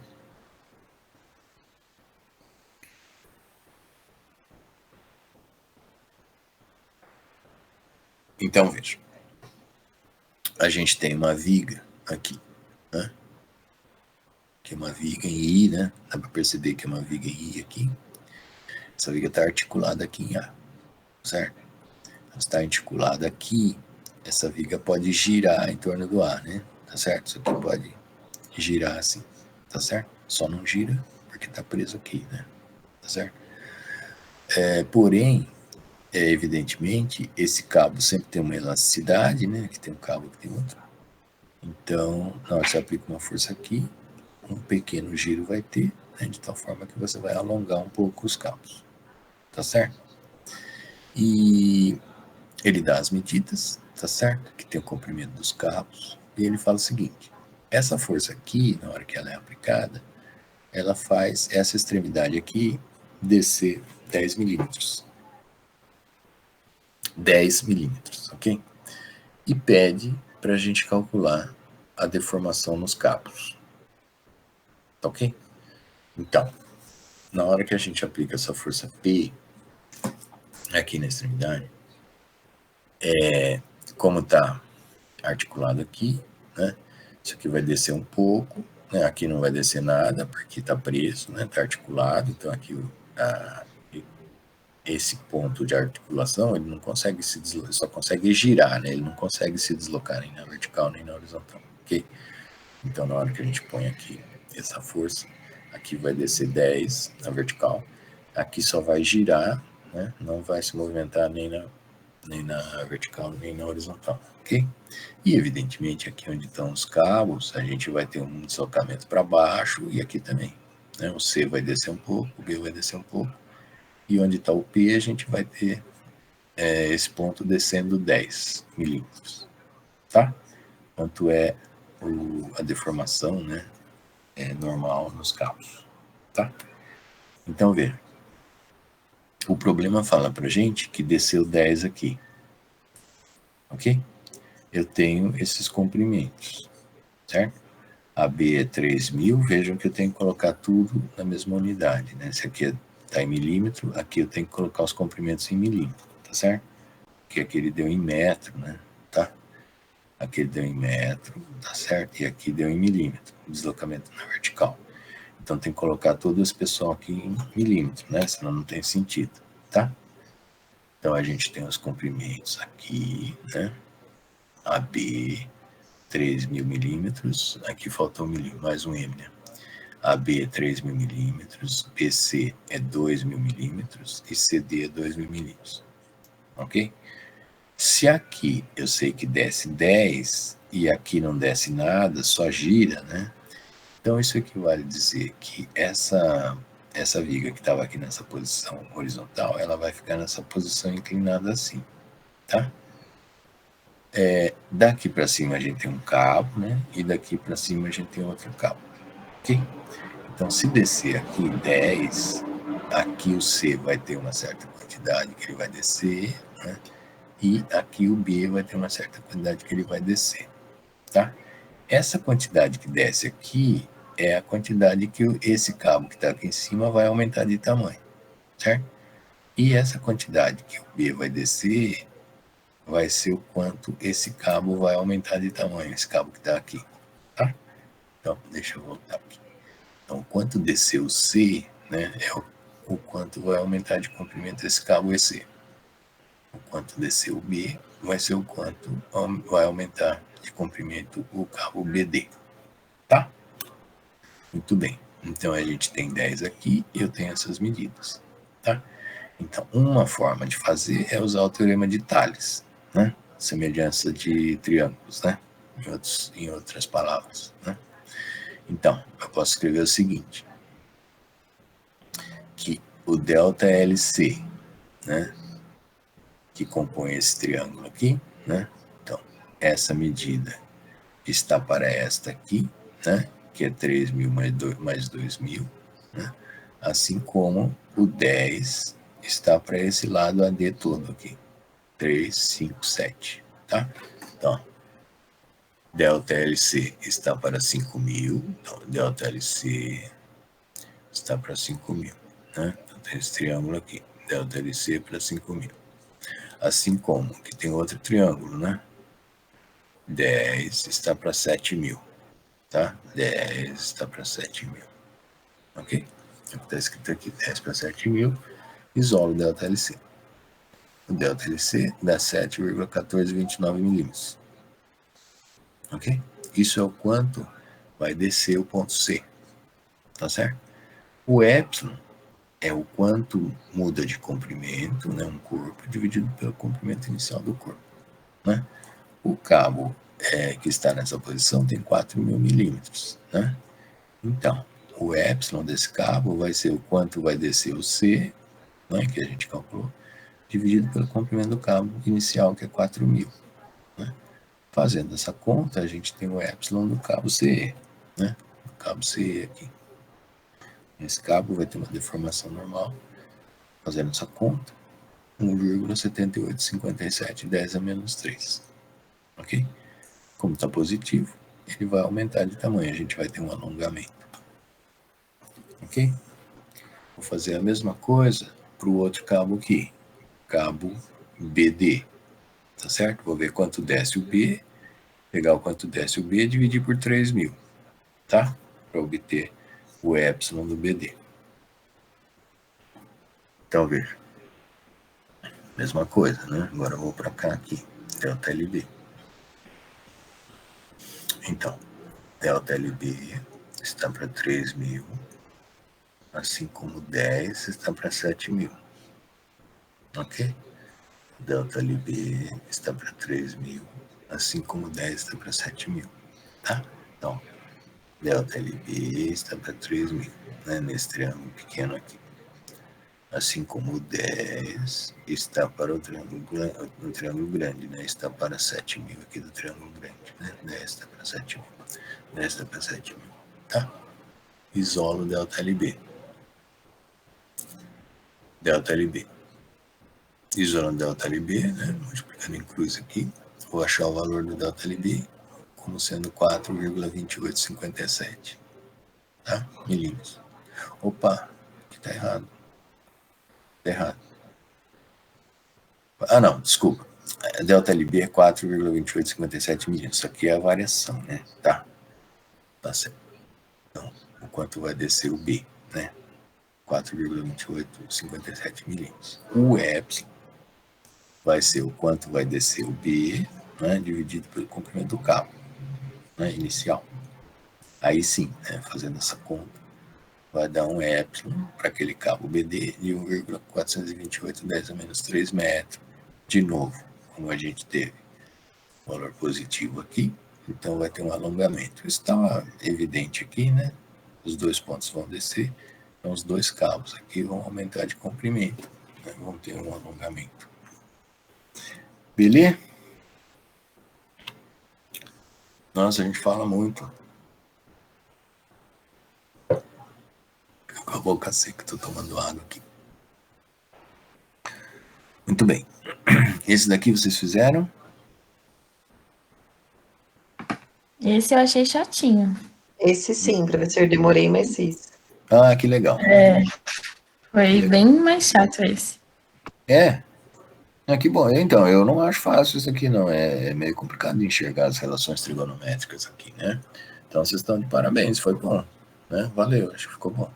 Então, veja. A gente tem uma viga aqui, né? Que é uma viga em I, né? Dá para perceber que é uma viga em I aqui. Essa viga está articulada aqui em A, certo? Está articulada aqui, essa viga pode girar em torno do A, né? Tá certo? Isso aqui pode girar assim, tá certo? Só não gira porque está preso aqui, né? Tá certo? Porém, evidentemente, esse cabo sempre tem uma elasticidade, né? Que tem um cabo, que tem outro. Então, na hora que você aplica uma força aqui, um pequeno giro vai ter, né? De tal forma que você vai alongar um pouco os cabos, tá certo? E ele dá as medidas, tá certo? Que tem o comprimento dos cabos. E ele fala o seguinte: essa força aqui, na hora que ela é aplicada, ela faz essa extremidade aqui descer 10 milímetros. 10 milímetros, ok? E pede para a gente calcular a deformação nos cabos. Tá ok? Então, na hora que a gente aplica essa força P aqui na extremidade, como está articulado aqui, né? Isso aqui vai descer um pouco, né? Aqui não vai descer nada porque está preso, né? Está articulado, então aqui esse ponto de articulação ele não consegue se deslocar, só consegue girar, né? Ele não consegue se deslocar nem na vertical nem na horizontal, ok? Então na hora que a gente põe aqui essa força, aqui vai descer 10 na vertical, aqui só vai girar, né? Não vai se movimentar nem na vertical nem na horizontal, ok? E evidentemente aqui onde estão os cabos, a gente vai ter um deslocamento para baixo e aqui também, né? O C vai descer um pouco, o B vai descer um pouco, e onde está o P a gente vai ter esse ponto descendo 10 milímetros, tá? Quanto é a deformação, né? Normal nos cabos, tá? Então, veja. O problema fala pra gente que desceu 10 aqui, ok? Eu tenho esses comprimentos, certo? A B é 3.000, vejam que eu tenho que colocar tudo na mesma unidade, né? Esse aqui está em milímetro, aqui eu tenho que colocar os comprimentos em milímetro, tá certo? Porque aqui ele deu em metro, né? Tá? Aqui ele deu em metro, tá certo? E aqui deu em milímetro, o deslocamento na vertical. Então tem que colocar todo esse pessoal aqui em milímetro, né? Senão não tem sentido, tá? Então a gente tem os comprimentos aqui, né? AB 3.000 milímetros, aqui faltou mais um M, né? AB é 3.000 milímetros, BC é 2.000 milímetros e CD é 2.000 milímetros, ok? Se aqui eu sei que desce 10 e aqui não desce nada, só gira, né? Então isso equivale a dizer que essa viga que estava aqui nessa posição horizontal, ela vai ficar nessa posição inclinada assim, tá? Daqui para cima a gente tem um cabo, né? E daqui para cima a gente tem outro cabo, ok? Então se descer aqui 10, aqui o C vai ter uma certa quantidade que ele vai descer, né? E aqui o B vai ter uma certa quantidade que ele vai descer, tá? Essa quantidade que desce aqui é a quantidade que esse cabo que está aqui em cima vai aumentar de tamanho, certo? E essa quantidade que o B vai descer vai ser o quanto esse cabo vai aumentar de tamanho, esse cabo que está aqui, tá? Então, deixa eu voltar aqui. Então, quanto descer o C, né, é o quanto vai aumentar de comprimento esse cabo EC. O quanto descer o B vai ser o quanto vai aumentar de comprimento o cabo BD, tá? Muito bem. Então, a gente tem 10 aqui e eu tenho essas medidas, tá? Então, uma forma de fazer é usar o teorema de Thales, né? Semelhança de triângulos, né? Em outras palavras, né? Então, eu posso escrever o seguinte, que o delta LC, né, que compõe esse triângulo aqui, né? Então, essa medida está para esta aqui, né, que é 3.000 mais 2.000, né? Assim como o 10 está para esse lado AD todo aqui, 3, 5, 7, tá? Então, delta LC está para 5.000, então delta LC está para 5.000, né? Então tem esse triângulo aqui, delta LC para 5.000. Assim como que tem outro triângulo, né? 10 está para 7.000, tá? 10 está para 7.000, ok? Está escrito aqui 10 para 7.000, isolo o delta LC. O delta LC dá 7,1429 milímetros, ok? Isso é o quanto vai descer o ponto C, tá certo? O epsilon é o quanto muda de comprimento, né, um corpo, dividido pelo comprimento inicial do corpo, né? O cabo que está nessa posição tem 4.000 milímetros, né? Então, o epsilon desse cabo vai ser o quanto vai descer o C, né, que a gente calculou, dividido pelo comprimento do cabo inicial, que é 4.000. Né? Fazendo essa conta, a gente tem o epsilon do cabo CE, né? O cabo CE aqui. Esse cabo vai ter uma deformação normal. Fazendo essa conta, 1,7857, 10 a menos 3. Ok? Como está positivo, ele vai aumentar de tamanho, a gente vai ter um alongamento. Ok? Vou fazer a mesma coisa para o outro cabo aqui, cabo BD, tá certo? Vou ver quanto desce o B, pegar o quanto desce o B e dividir por 3.000, tá? Para obter o epsilon do BD. Então, veja. Mesma coisa, né? Agora eu vou para cá aqui, delta LB. Então, delta LB está para 3.000, assim como 10 está para 7.000. Ok? Delta LB está para 3.000, assim como 10 está para 7.000. Tá? Então, delta LB está para 3.000, né? Nesse triângulo pequeno aqui. Assim como o 10 está para o triângulo grande, né? Está para 7.000 aqui do triângulo grande, né? 10 está para 7.000. 10 está para 7.000, tá? Isolo delta LB. Delta LB. Isolando delta LB, né? Multiplicando em cruz aqui. Vou achar o valor do delta LB como sendo 4,2857, tá? Milímetros. Opa, aqui tá errado. Tá errado. Ah, não, desculpa. Delta LB é 4,2857 milímetros. Isso aqui é a variação, né? Tá. Tá certo. Então, o quanto vai descer o B, né? 4,2857 milímetros. O epsilon vai ser o quanto vai descer o B, né, dividido pelo comprimento do cabo, né, inicial. Aí sim, né, fazendo essa conta, vai dar um epsilon para aquele cabo BD de 1,428, 10 a menos 3 metros. De novo, como a gente teve valor positivo aqui, então vai ter um alongamento. Isso está evidente aqui, né? Os dois pontos vão descer, então os dois cabos aqui vão aumentar de comprimento, né? Vão ter um alongamento. Beleza? Nossa, a gente fala muito. Fico com a boca seca, estou tomando água aqui. Muito bem. Esse daqui vocês fizeram? Esse eu achei chatinho. Esse sim, professor, demorei, mas fiz. Ah, que legal. Foi bem mais chato esse. É? Ah, que bom. Então, eu não acho fácil isso aqui, não. É meio complicado de enxergar as relações trigonométricas aqui, né? Então, vocês estão de parabéns, foi bom. Né? Valeu, acho que ficou bom.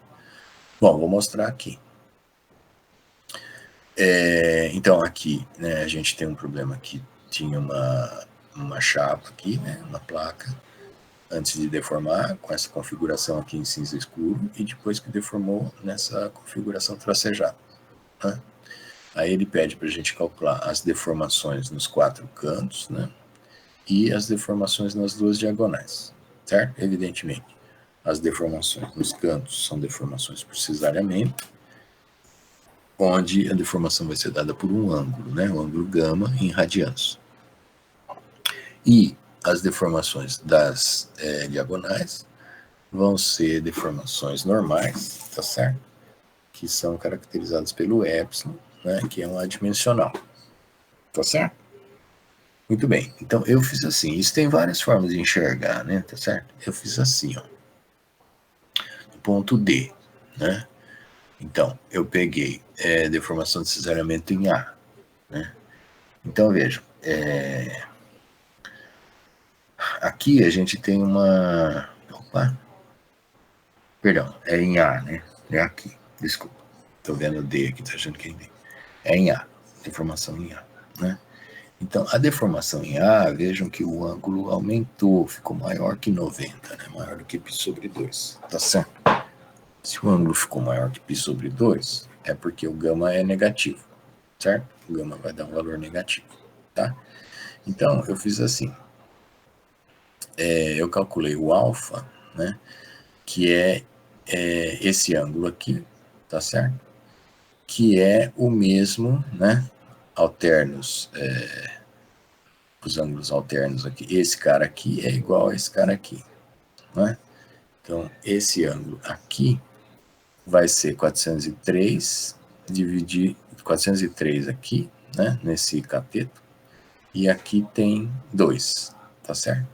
Bom, vou mostrar aqui. Então, aqui, né, a gente tem um problema aqui. Tinha uma chapa aqui, né, uma placa, antes de deformar, com essa configuração aqui em cinza escuro, e depois que deformou nessa configuração tracejada. Né? Aí ele pede para a gente calcular as deformações nos 4 cantos, né, e as deformações nas 2 diagonais, certo? Evidentemente, as deformações nos cantos são deformações por cesariamento, onde a deformação vai ser dada por um ângulo, né? O ângulo gama em radianos. E as deformações das diagonais vão ser deformações normais, tá certo? Que são caracterizadas pelo epsilon, né? Que é um adimensional, tá certo? Muito bem, então eu fiz assim, isso tem várias formas de enxergar, né, tá certo? Eu fiz assim, ó, ponto D, né? Então, eu peguei deformação de cisalhamento em A, né? Então, vejam, aqui a gente tem uma... Opa! Perdão, é em A, né? É aqui, desculpa. Tô vendo D aqui, tá achando que é em D. É em A, deformação em A, né? Então, a deformação em A, vejam que o ângulo aumentou, ficou maior que 90, né? Maior do que π sobre 2, tá certo? Se o ângulo ficou maior que π sobre 2, é porque o gama é negativo, certo? O gama vai dar um valor negativo, tá? Então, eu fiz assim. Eu calculei o alfa, né? Que é esse ângulo aqui, tá certo? Que é o mesmo, né? Alternos, os ângulos alternos aqui. Esse cara aqui é igual a esse cara aqui, né? Então, esse ângulo aqui vai ser 403 dividir 403 aqui, né? Nesse cateto. E aqui tem 2, tá certo?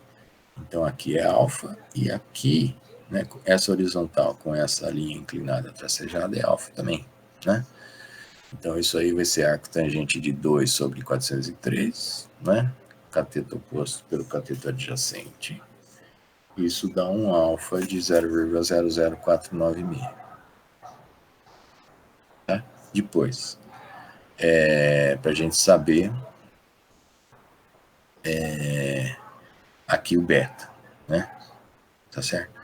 Então, aqui é alfa e aqui, né? Essa horizontal com essa linha inclinada tracejada é alfa também, né? Então, isso aí vai ser arco tangente de 2 sobre 403, né? Cateto oposto pelo cateto adjacente. Isso dá um alfa de 0,0049. Tá? Depois, para a gente saber aqui o beta, né? Tá certo?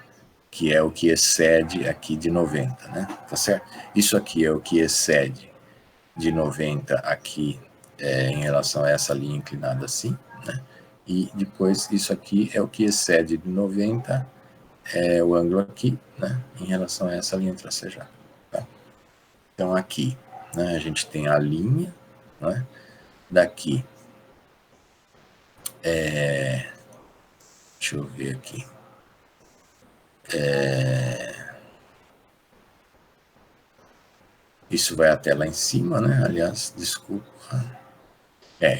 Que é o que excede aqui de 90, né? Tá certo? Isso aqui é o que excede de 90 aqui em relação a essa linha inclinada assim, né? E depois isso aqui é o que excede de 90, o ângulo aqui, né? Em relação a essa linha tracejada. Tá? Então aqui, né? A gente tem a linha, né? Daqui, deixa eu ver aqui. Isso vai até lá em cima, né? Aliás, desculpa.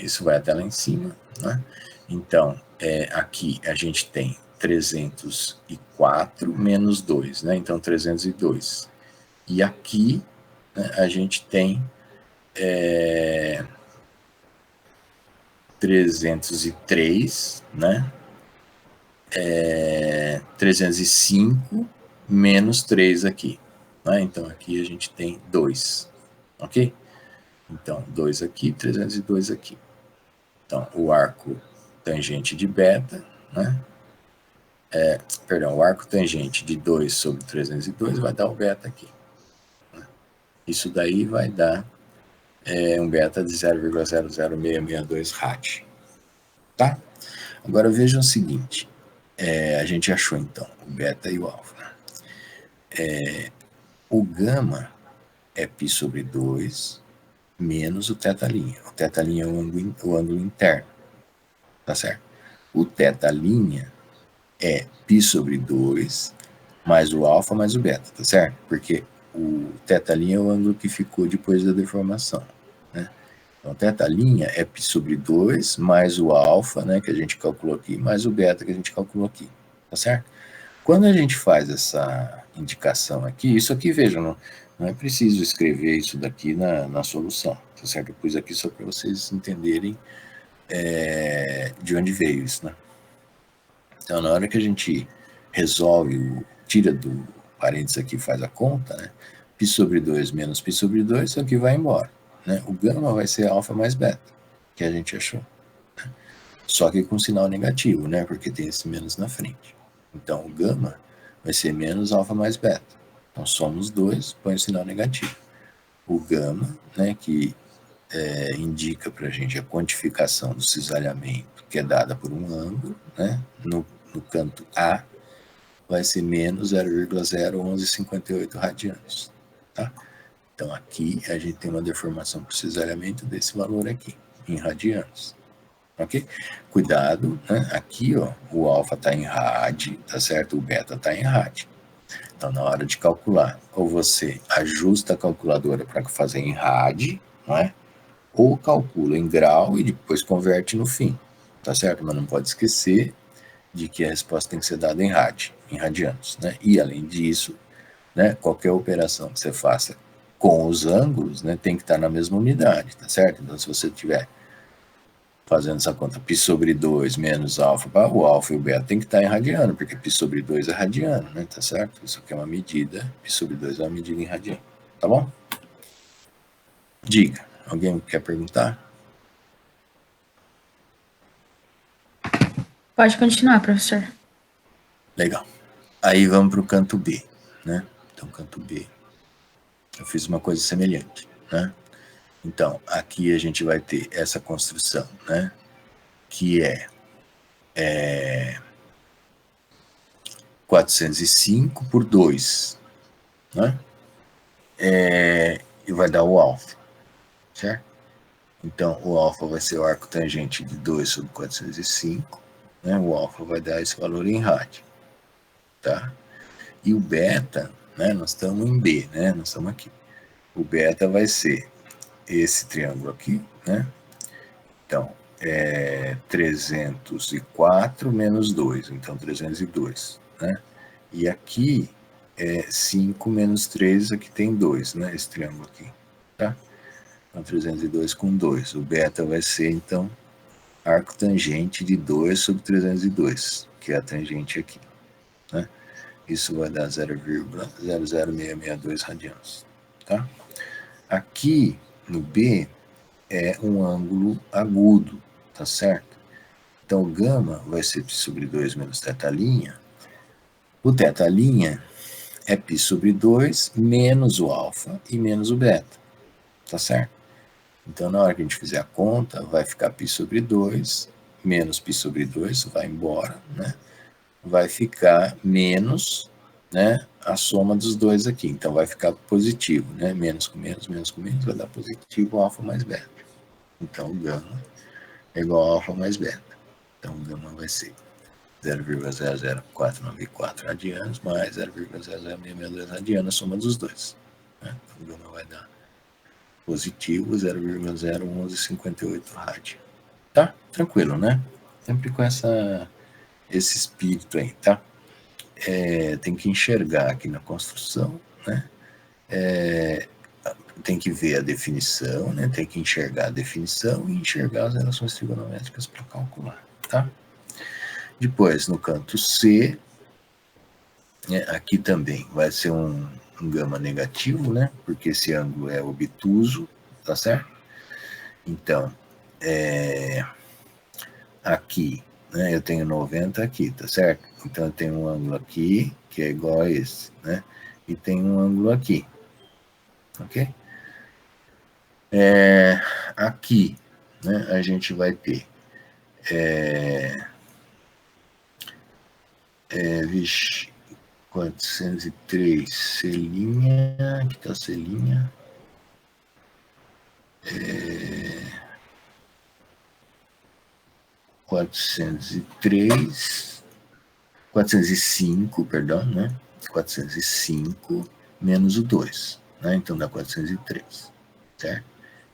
Isso vai até lá em cima, né? Então, aqui a gente tem 304 menos 2, né? Então, 302. E aqui, né, a gente tem 303, né? 305 menos 3 aqui. Né? Então, aqui a gente tem 2, ok? Então, 2 aqui, 302 aqui. Então, o arco tangente de beta, né? Perdão, o arco tangente de 2 sobre 302 vai dar o beta aqui. Né? Isso daí vai dar um beta de 0,00662 rad. Tá? Agora vejam o seguinte, a gente achou então o beta e o alfa. O gama é π sobre 2 menos o θ'. O θ' é o ângulo interno, tá certo? O θ' é π sobre 2 mais o alfa mais o beta, tá certo? Porque o θ' é o ângulo que ficou depois da deformação, né? Então, θ' é π sobre 2 mais o alfa, né, que a gente calculou aqui, mais o beta que a gente calculou aqui, tá certo? Quando a gente faz essa indicação aqui, isso aqui, vejam, não é preciso escrever isso daqui na solução, tá certo? Eu pus aqui só para vocês entenderem de onde veio isso, né? Então, na hora que a gente resolve, tira do parênteses aqui, faz a conta, né? π sobre 2 menos π sobre 2, isso aqui vai embora, né? O gama vai ser alfa mais beta, que a gente achou. Né? Só que com sinal negativo, né? Porque tem esse menos na frente. Então, o gama vai ser menos alfa mais beta. Então, somos 2, põe o sinal negativo. O gama, né, que indica para a gente a quantificação do cisalhamento, que é dada por um ângulo, né, no canto A, vai ser menos 0,01158 radianos. Tá? Então, aqui a gente tem uma deformação por cisalhamento desse valor aqui, em radianos. Ok? Cuidado, né? Aqui, ó, o alfa está em rad, tá certo? O beta está em rad. Então, na hora de calcular, ou você ajusta a calculadora para fazer em rad, não é? Ou calcula em grau e depois converte no fim, tá certo? Mas não pode esquecer de que a resposta tem que ser dada em rad, em radianos, né? E além disso, né, qualquer operação que você faça com os ângulos, né, tem que estar na mesma unidade, tá certo? Então, se você tiver fazendo essa conta, π sobre 2 menos alfa, o alfa e o beta tem que estar em radiano, porque π sobre 2 é radiano, né, tá certo? Isso aqui é uma medida, π sobre 2 é uma medida em radiano, tá bom? Diga, alguém quer perguntar? Pode continuar, professor. Legal. Aí vamos para o canto B, né? Então, canto B, eu fiz uma coisa semelhante, né? Então, aqui a gente vai ter essa construção, né? Que é 405 por 2, né? E vai dar o alfa, certo? Então, o alfa vai ser o arco tangente de 2 sobre 405, né? O alfa vai dar esse valor em rádio, tá? E o beta, né? Nós estamos em B, né? Nós estamos aqui. O beta vai ser esse triângulo aqui, né? Então, 304 menos 2, então 302, né? E aqui é 5 menos 3, aqui tem 2, né? Esse triângulo aqui, tá? Então, 302 com 2. O beta vai ser, então, arco tangente de 2 sobre 302, que é a tangente aqui, né? Isso vai dar 0,00662 radianos, tá? Aqui, no B, é um ângulo agudo, tá certo? Então, o gama vai ser π sobre 2 menos θ'. O θ' é π sobre 2 menos o alfa e menos o beta, tá certo? Então, na hora que a gente fizer a conta, vai ficar π sobre 2 menos π sobre 2, isso vai embora, né? Vai ficar menos, né, a soma dos dois aqui. Então, vai ficar positivo, né? Menos com menos, menos com menos, vai dar positivo alfa mais beta. Então, o gama é igual a alfa mais beta. Então, o gama vai ser 0,00494 radianos mais 0,00662 radianos, a soma dos dois, né? Então, o gama vai dar positivo 0,01158 rádio. Tá? Tranquilo, né? Sempre com esse espírito aí, tá? Tem que enxergar aqui na construção, né? Tem que ver a definição, né? Tem que enxergar a definição e enxergar as relações trigonométricas para calcular, tá? Depois, no canto C, né, aqui também vai ser um gama negativo, né? Porque esse ângulo é obtuso, tá certo? Então, aqui, né? Eu tenho 90 aqui, tá certo? Então, eu tenho um ângulo aqui, que é igual a esse, né? E tem um ângulo aqui, ok? Aqui, né? A gente vai ter... vixe, 403, Celinha, aqui tá a Celinha. 405, perdão, né? 405 menos o 2, né? Então dá 403, certo?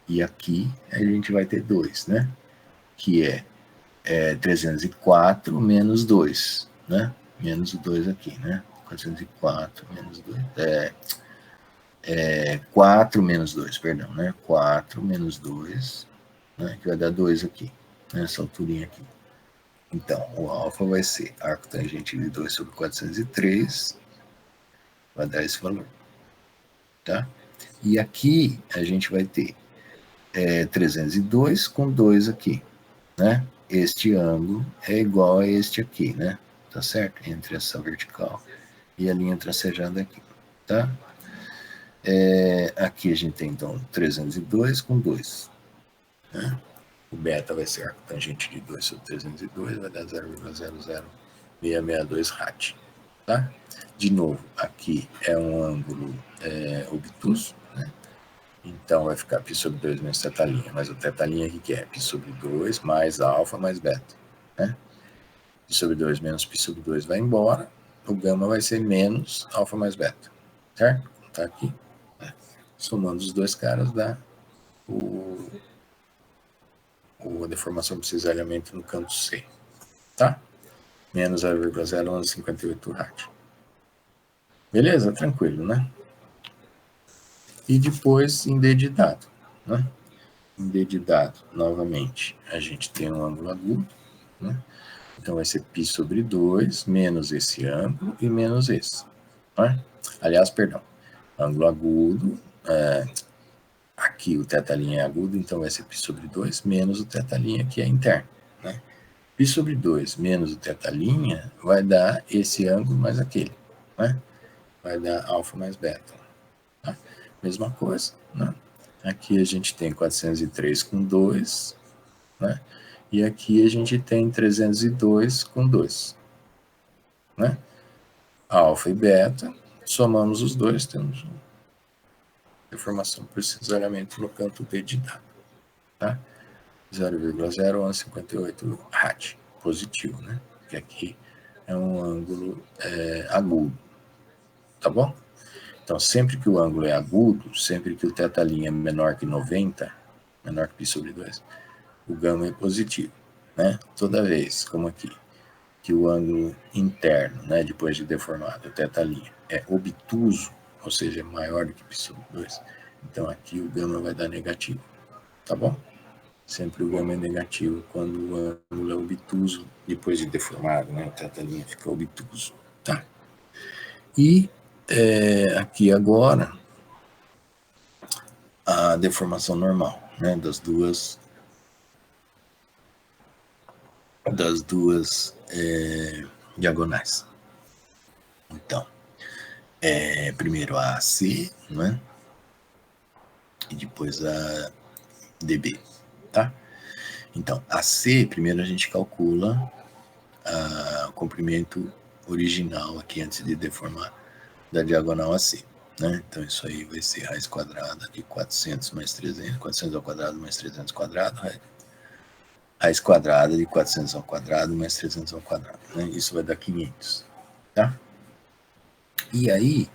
E aqui a gente vai ter 2, né? Que é 304 menos 2, né? Menos o 2 aqui, né? 404 menos 2, 4 menos 2, perdão, né? 4 menos 2, né? Que vai dar 2 aqui, nessa alturinha aqui. Então, o alfa vai ser arco tangente de 2 sobre 403, vai dar esse valor, tá? E aqui a gente vai ter 302 com 2 aqui, né? Este ângulo é igual a este aqui, né? Tá certo? Entre essa vertical e a linha tracejada aqui, tá? Aqui a gente tem, então, 302 com 2, né? O beta vai ser arco tangente de 2 sobre 302, vai dar 0,00662 rad, tá? De novo, aqui é um ângulo obtuso, né? Então, vai ficar π sobre 2 menos θ'. Mas o θ' aqui que é π sobre 2 mais alfa mais beta, né? Π sobre 2 menos π sobre 2 vai embora. O gama vai ser menos alfa mais beta, certo? Tá aqui. Né? Somando os dois caras, dá a deformação por cisalhamento no canto C, tá? Menos 0,0158 rad. Beleza? Tranquilo, né? E depois, em D de dado, né? Em D de dado, novamente, a gente tem um ângulo agudo, né? Então, vai ser π sobre 2, menos esse ângulo e menos esse. Né? Aliás, perdão, ângulo agudo, aqui o θ' é agudo, então vai ser π sobre 2, menos o θ' que é interno. Né? π sobre 2 menos o θ' vai dar esse ângulo mais aquele. Né? Vai dar alfa mais beta. Tá? Mesma coisa. Né? Aqui a gente tem 403 com 2, né? E aqui a gente tem 302 com 2. Né? Alfa e beta, somamos os dois, temos deformação por cisalhamento no canto D de dado. Tá? 0,0158 rad, positivo, né? Porque aqui é um ângulo agudo. Tá bom? Então, sempre que o ângulo é agudo, sempre que o θ' é menor que 90, menor que π sobre 2, o gama é positivo, né? Toda vez, como aqui, que o ângulo interno, né, depois de deformado, o θ' é obtuso, ou seja, é maior do que π sobre 2, então aqui o gama vai dar negativo, tá bom? Sempre o gama é negativo quando o ângulo é obtuso, depois de deformado, né, o θ' fica obtuso, tá? E aqui agora, a deformação normal, né, das duas diagonais. Então, primeiro a AC, né, e depois a DB, tá? Então, AC, primeiro a gente calcula o comprimento original aqui antes de deformar da diagonal AC, né? Então, isso aí vai ser raiz quadrada de 400 mais 300, 400 ao quadrado mais 300 ao quadrado, raiz quadrada de 400 ao quadrado mais 300 ao quadrado, né? Isso vai dar 500, tá? E aí,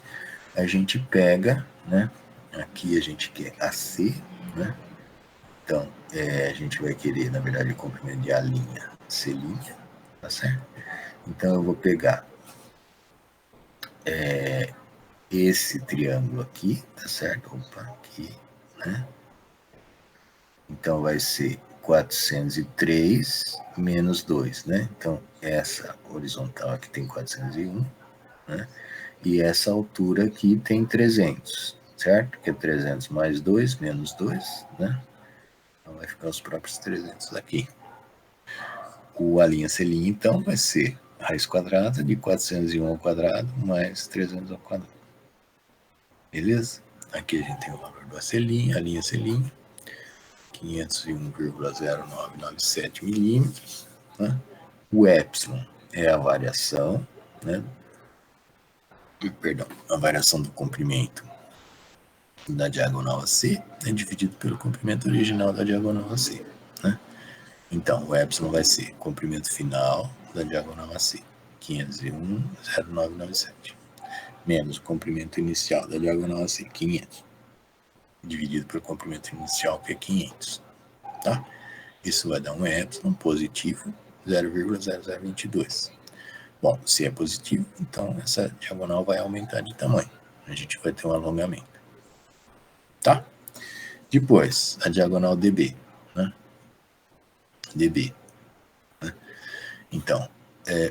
a gente pega, né? Aqui a gente quer AC, né? Então, a gente vai querer, na verdade, o comprimento de A', C', tá certo? Então, eu vou pegar esse triângulo aqui, tá certo? Opa, aqui, né? Então, vai ser 403 menos 2, né? Então, essa horizontal aqui tem 401, né? E essa altura aqui tem 300, certo? Que é 300 mais 2, menos 2, né? Então, vai ficar os próprios 300 aqui. O A', então, vai ser raiz quadrada de 401 ao quadrado mais 300 ao quadrado. Beleza? Aqui a gente tem o valor do A', A', 501,0997 milímetros. Né? O epsilon é a variação, né? Perdão, a variação do comprimento da diagonal AC é dividido pelo comprimento original da diagonal AC. Né? Então, o epsilon vai ser comprimento final da diagonal AC, 501,0997, menos o comprimento inicial da diagonal AC, 500, dividido pelo comprimento inicial, que é 500. Tá? Isso vai dar um epsilon positivo, 0,0022. Bom, se é positivo, então essa diagonal vai aumentar de tamanho. A gente vai ter um alongamento. Tá? Depois, a diagonal DB. Né? DB. Né? Então,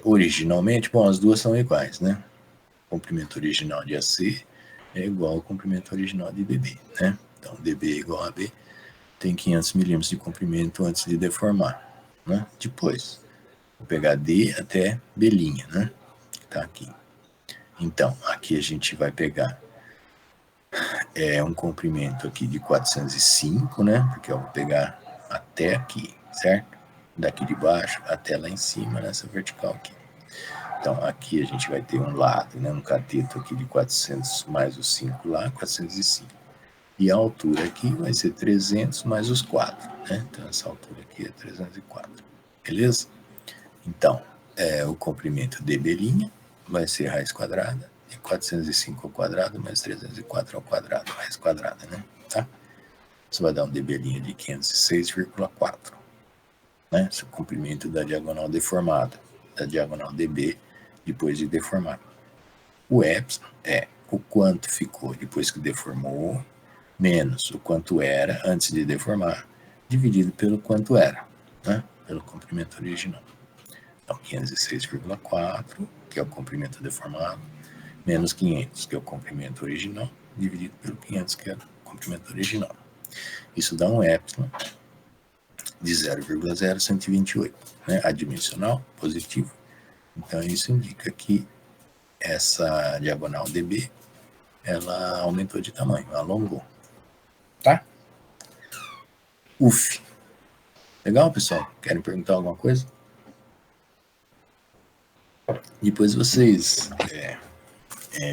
originalmente, bom, as duas são iguais, né? O comprimento original de AC é igual ao comprimento original de DB, né? Então, DB é igual a AB, tem 500 milímetros de comprimento antes de deformar, né? Depois, vou pegar D até B', né? Tá aqui. Então, aqui a gente vai pegar um comprimento aqui de 405, né? Porque eu vou pegar até aqui, certo? Daqui de baixo até lá em cima, nessa vertical aqui. Então, aqui a gente vai ter um lado, né? Um cateto aqui de 400 mais os 5 lá, 405. E a altura aqui vai ser 300 mais os 4, né? Então, essa altura aqui é 304, beleza? Então, o comprimento dB' vai ser raiz quadrada de 405 ao quadrado mais 304 ao quadrado, raiz quadrada, né? Tá? Isso vai dar um dB' de 506,4, né? Esse é o comprimento da diagonal deformada, da diagonal dB depois de deformar. O epsilon é o quanto ficou depois que deformou, menos o quanto era antes de deformar, dividido pelo quanto era, né? Pelo comprimento original. Então, 506,4, que é o comprimento deformado, menos 500, que é o comprimento original, dividido pelo 500, que é o comprimento original. Isso dá um epsilon de 0,0128, né? Adimensional, positivo. Então, isso indica que essa diagonal dB, ela aumentou de tamanho, alongou. Tá? Uf. Legal, pessoal? Querem perguntar alguma coisa? Depois vocês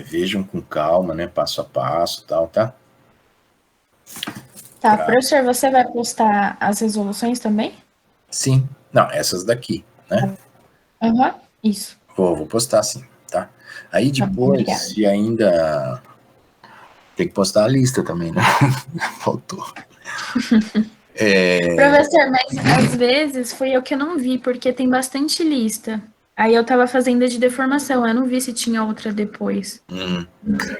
vejam com calma, né? Passo a passo, tal, tá? Tá, professor, você vai postar as resoluções também? Sim. Não, essas daqui, né? Aham, isso. Vou postar sim, tá? Aí depois, se ainda... Tem que postar a lista também, né? Faltou. Professor, mas às vezes fui eu que não vi, porque tem bastante lista. Aí eu tava fazendo a de deformação, eu não vi se tinha outra depois.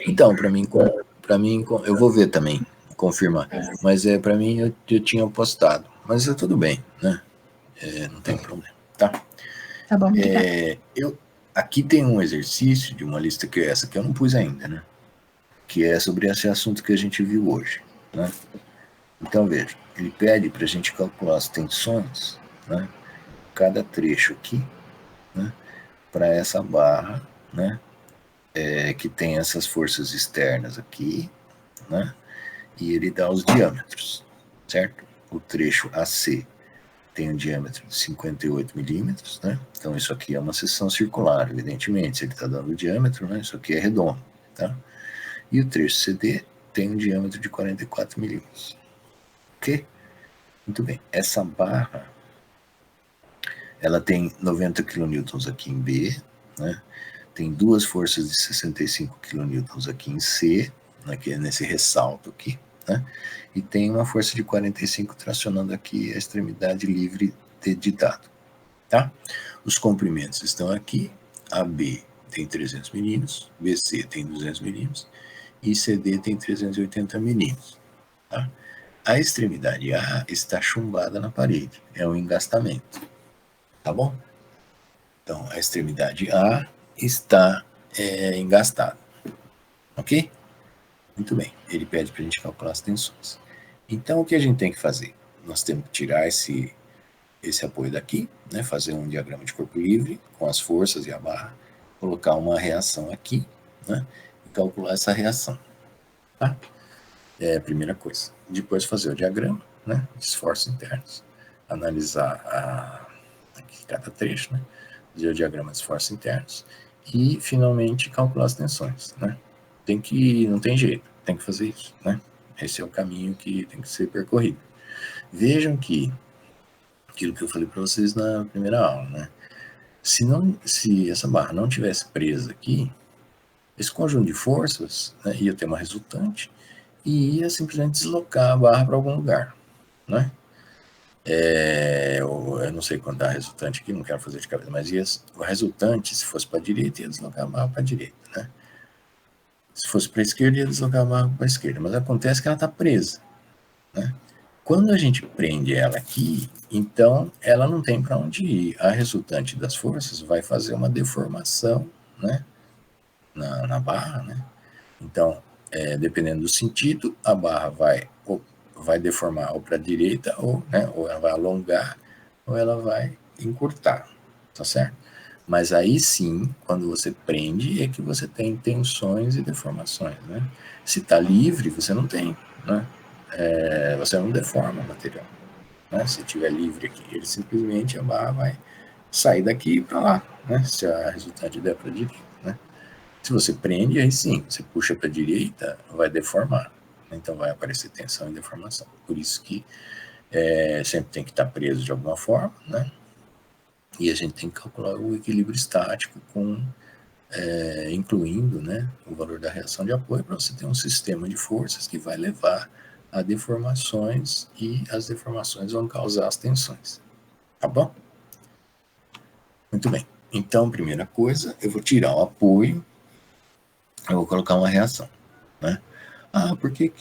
Então, para mim, eu vou ver também, confirmar. Mas para mim eu tinha postado. Mas tudo bem, né? Não tem problema, tá? Tá bom, obrigada. Aqui tem um exercício de uma lista que é essa que eu não pus ainda, né? Que é sobre esse assunto que a gente viu hoje, né? Então, veja, ele pede para a gente calcular as tensões, né? Cada trecho aqui, né? Para essa barra, né? Que tem essas forças externas aqui, né? E ele dá os diâmetros, certo? O trecho AC tem um diâmetro de 58 milímetros, né? Então isso aqui é uma seção circular, evidentemente, se ele está dando o diâmetro, né? Isso aqui é redondo, tá? E o trecho CD tem um diâmetro de 44 milímetros, ok? Muito bem, essa barra, ela tem 90 kN aqui em B, né? Tem duas forças de 65 kN aqui em C, aqui, nesse ressalto aqui, né? E tem uma força de 45 tracionando aqui a extremidade livre de ditado, tá? Os comprimentos estão aqui, AB tem 300 milímetros, BC tem 200 milímetros e CD tem 380 milímetros, tá? A extremidade A está chumbada na parede, é um engastamento, tá bom? Então, a extremidade A está engastada, ok? Muito bem, ele pede para a gente calcular as tensões. Então, o que a gente tem que fazer? Nós temos que tirar esse apoio daqui, né, fazer um diagrama de corpo livre com as forças e a barra, colocar uma reação aqui, né, e calcular essa reação. Tá? É a primeira coisa. Depois fazer o diagrama, né, de esforços internos, analisar aqui cada trecho, né, fazer o diagrama de esforços internos e, finalmente, calcular as tensões, né. Não tem jeito, tem que fazer isso, né? Esse é o caminho que tem que ser percorrido. Vejam que aquilo que eu falei para vocês na primeira aula, né? Se essa barra não tivesse presa aqui, esse conjunto de forças, né, ia ter uma resultante e ia simplesmente deslocar a barra para algum lugar, né? Eu não sei quanto dá a resultante aqui, não quero fazer de cabeça, mas o resultante, se fosse para a direita, ia deslocar a barra para a direita, né? Se fosse para a esquerda, ia deslocar a barra para a esquerda, mas acontece que ela está presa, né? Quando a gente prende ela aqui, então ela não tem para onde ir. A resultante das forças vai fazer uma deformação, né, na barra, né? Então, dependendo do sentido, a barra vai deformar ou para a direita, né, ou ela vai alongar, ou ela vai encurtar, tá certo? Mas aí sim, quando você prende, é que você tem tensões e deformações, né? Se está livre, você não tem, né? Você não deforma o material, né? Se estiver livre aqui, ele simplesmente a barra vai sair daqui para lá, né? Se a resultante der para a direita, né? Se você prende, aí sim, você puxa para a direita, vai deformar, Então vai aparecer tensão e deformação. Por isso que sempre tem que estar preso de alguma forma, né? E a gente tem que calcular o equilíbrio estático incluindo, né, o valor da reação de apoio, para você ter um sistema de forças que vai levar a deformações, e as deformações vão causar as tensões. Tá bom? Muito bem. Então, primeira coisa, eu vou tirar o apoio, eu vou colocar uma reação, né? Ah, por que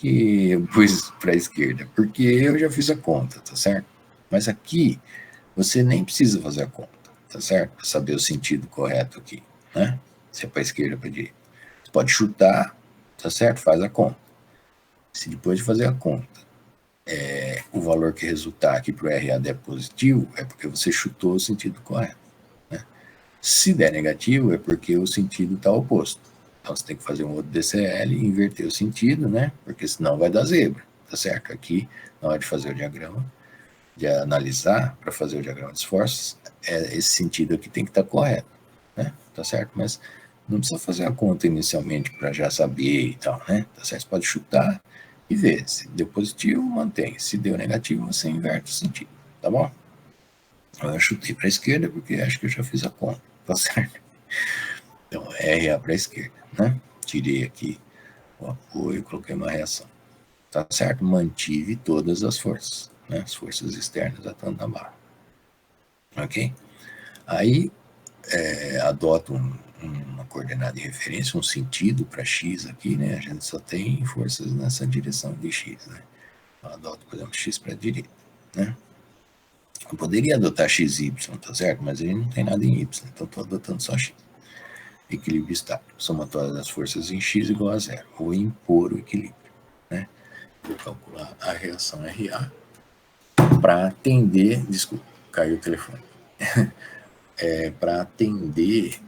eu pus para a esquerda? Porque eu já fiz a conta, tá certo? Mas aqui, você nem precisa fazer a conta, tá certo? Para saber o sentido correto aqui, né? Se é para a esquerda ou para a direita. Você pode chutar, tá certo? Faz a conta. Se depois de fazer a conta, o valor que resultar aqui para o RA der positivo, é porque você chutou o sentido correto, né? Se der negativo, é porque o sentido está oposto. Então você tem que fazer um outro DCL e inverter o sentido, né? Porque senão vai dar zebra, tá certo? Aqui, na hora de fazer o diagrama, de analisar para fazer o diagrama de esforços, esse sentido aqui tem que estar correto, né? Tá certo? Mas não precisa fazer a conta inicialmente para já saber e tal, né? Tá certo? Você pode chutar e ver. Se deu positivo, mantém. Se deu negativo, você inverte o sentido, tá bom? Eu chutei para a esquerda porque acho que eu já fiz a conta, tá certo? Então, RA para a esquerda, né? Tirei aqui o apoio, coloquei uma reação, tá certo? Mantive todas as forças, né? As forças externas atuando na barra, ok? Aí, adoto uma coordenada de referência, um sentido para X aqui, né? A gente só tem forças nessa direção de X, né? Eu adoto, por exemplo, X para a direita, né? Eu poderia adotar XY, tá certo? Mas ele não tem nada em Y, então estou adotando só X. Equilíbrio estático, somatória das forças em X igual a zero. Vou impor o equilíbrio, né? Vou calcular a reação RA para atender, desculpa, caiu o telefone, para atender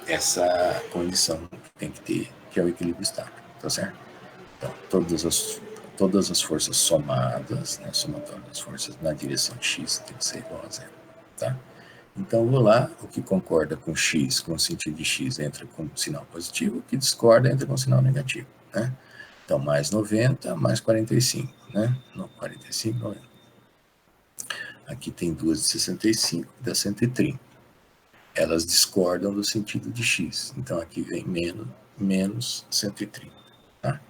essa condição que tem que ter, que é o equilíbrio estático, tá certo? Então, todas as forças somadas, né, somatória das forças na direção de X tem que ser igual a zero, tá? Então, vou lá, o que concorda com X, com o sentido de X, entra com sinal positivo, o que discorda entra com sinal negativo, né? Então, mais 90, mais 45, né? Não, 45, 90. Aqui tem duas de 65, dá 130. Elas discordam do sentido de X, então aqui vem menos 130, tá?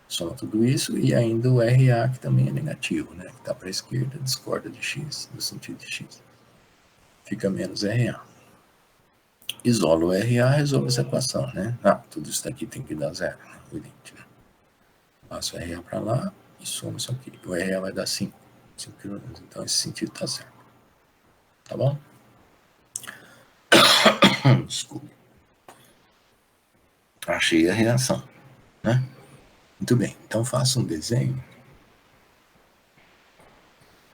Soma tudo isso e ainda o RA, que também é negativo, né? Que está para a esquerda, discorda de X, do sentido de X. Fica menos RA. Isolo o RA, resolve essa equação, né? Tudo isso daqui tem que dar zero, né? Evidente, né? Passo o RA para lá e somo isso aqui. O RA vai dar 5 kN, então esse sentido está certo. Tá bom? Desculpe. Achei a reação, né? Muito bem, então faça um desenho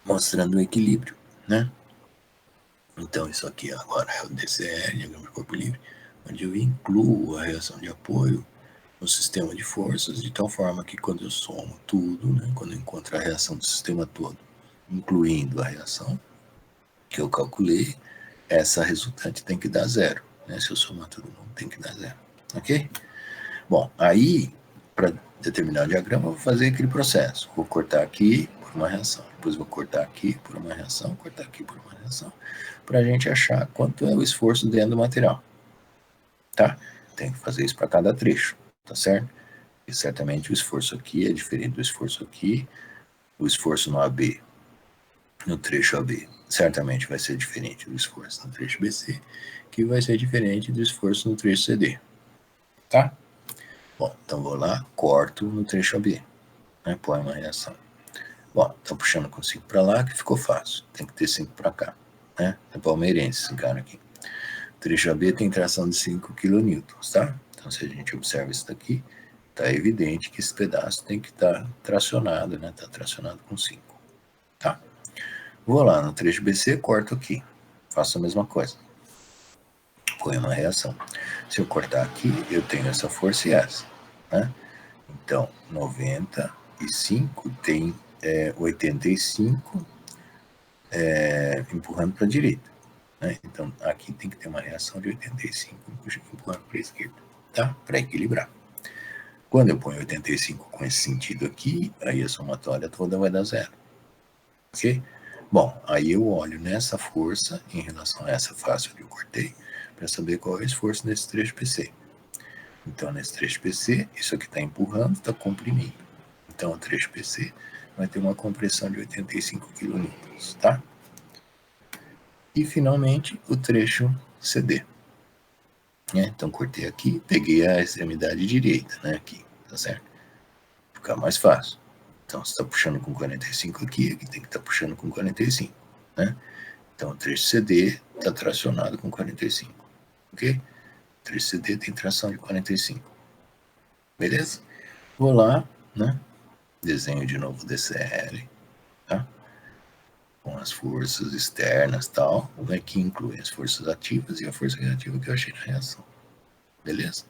mostrando o equilíbrio, né? Então isso aqui agora é o DCL, diagrama de corpo livre, onde eu incluo a reação de apoio no sistema de forças, de tal forma que quando eu somo tudo, né, quando eu encontro a reação do sistema todo, incluindo a reação que eu calculei, essa resultante tem que dar zero, né? Se eu somar todo mundo, tem que dar zero, ok? Bom, aí, para determinar o diagrama, eu vou fazer aquele processo. Vou cortar aqui por uma reação, depois vou cortar aqui por uma reação, cortar aqui por uma reação, para a gente achar quanto é o esforço dentro do material, tá? Tem que fazer isso para cada trecho, tá certo? E certamente o esforço aqui é diferente do esforço aqui, o esforço no AB, no trecho AB, certamente vai ser diferente do esforço no trecho BC, que vai ser diferente do esforço no trecho CD, tá? Bom, então vou lá, corto no trecho AB, né, põe uma reação. Bom, tá puxando com 5 para lá, que ficou fácil, tem que ter 5 para cá, né? É palmeirense esse cara aqui. O trecho AB tem tração de 5 kN, tá? Então se a gente observa isso daqui, tá evidente que esse pedaço tem que estar tracionado, né? Tá tracionado com 5, tá? Vou lá no trecho BC, corto aqui, faço a mesma coisa. Põe uma reação. Se eu cortar aqui, eu tenho essa força e essa, né? Então, 95 tem 85 empurrando para a direita, né? Então, aqui tem que ter uma reação de 85 empurrando para a esquerda, tá? Para equilibrar. Quando eu ponho 85 com esse sentido aqui, aí a somatória toda vai dar 0. Ok? Bom, aí eu olho nessa força em relação a essa face onde eu cortei, para saber qual é o esforço nesse trecho PC. Então, nesse trecho PC, isso aqui está empurrando, está comprimindo. Então, o trecho PC vai ter uma compressão de 85 kN, tá? E, finalmente, o trecho CD. Então, cortei aqui, peguei a extremidade direita, né, aqui, tá certo? Ficar mais fácil. Então, você está puxando com 45 aqui tem que estar puxando com 45, né? Então, o trecho CD está tracionado com 45, ok? O trecho CD tem tração de 45. Beleza? Vou lá, né? Desenho de novo o DCL, tá? Com as forças externas e tal, que inclui as forças ativas e a força reativa que eu achei na reação. Beleza?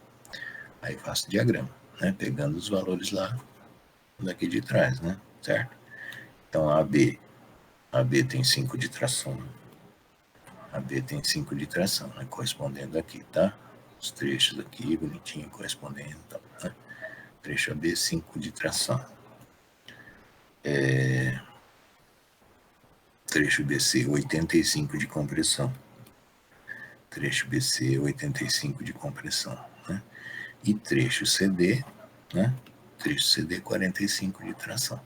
Aí faço o diagrama, né? Pegando os valores lá daqui de trás, né? Certo? Então, a B tem 5 de tração. A B tem 5 de tração, né? Correspondendo aqui, tá? Os trechos aqui, bonitinho, correspondendo, tá? Né? Trecho AB, 5 de tração. Trecho BC, 85 de compressão. Trecho BC, 85 de compressão, né? E trecho CD, né? Trecho CD, 45 de tração.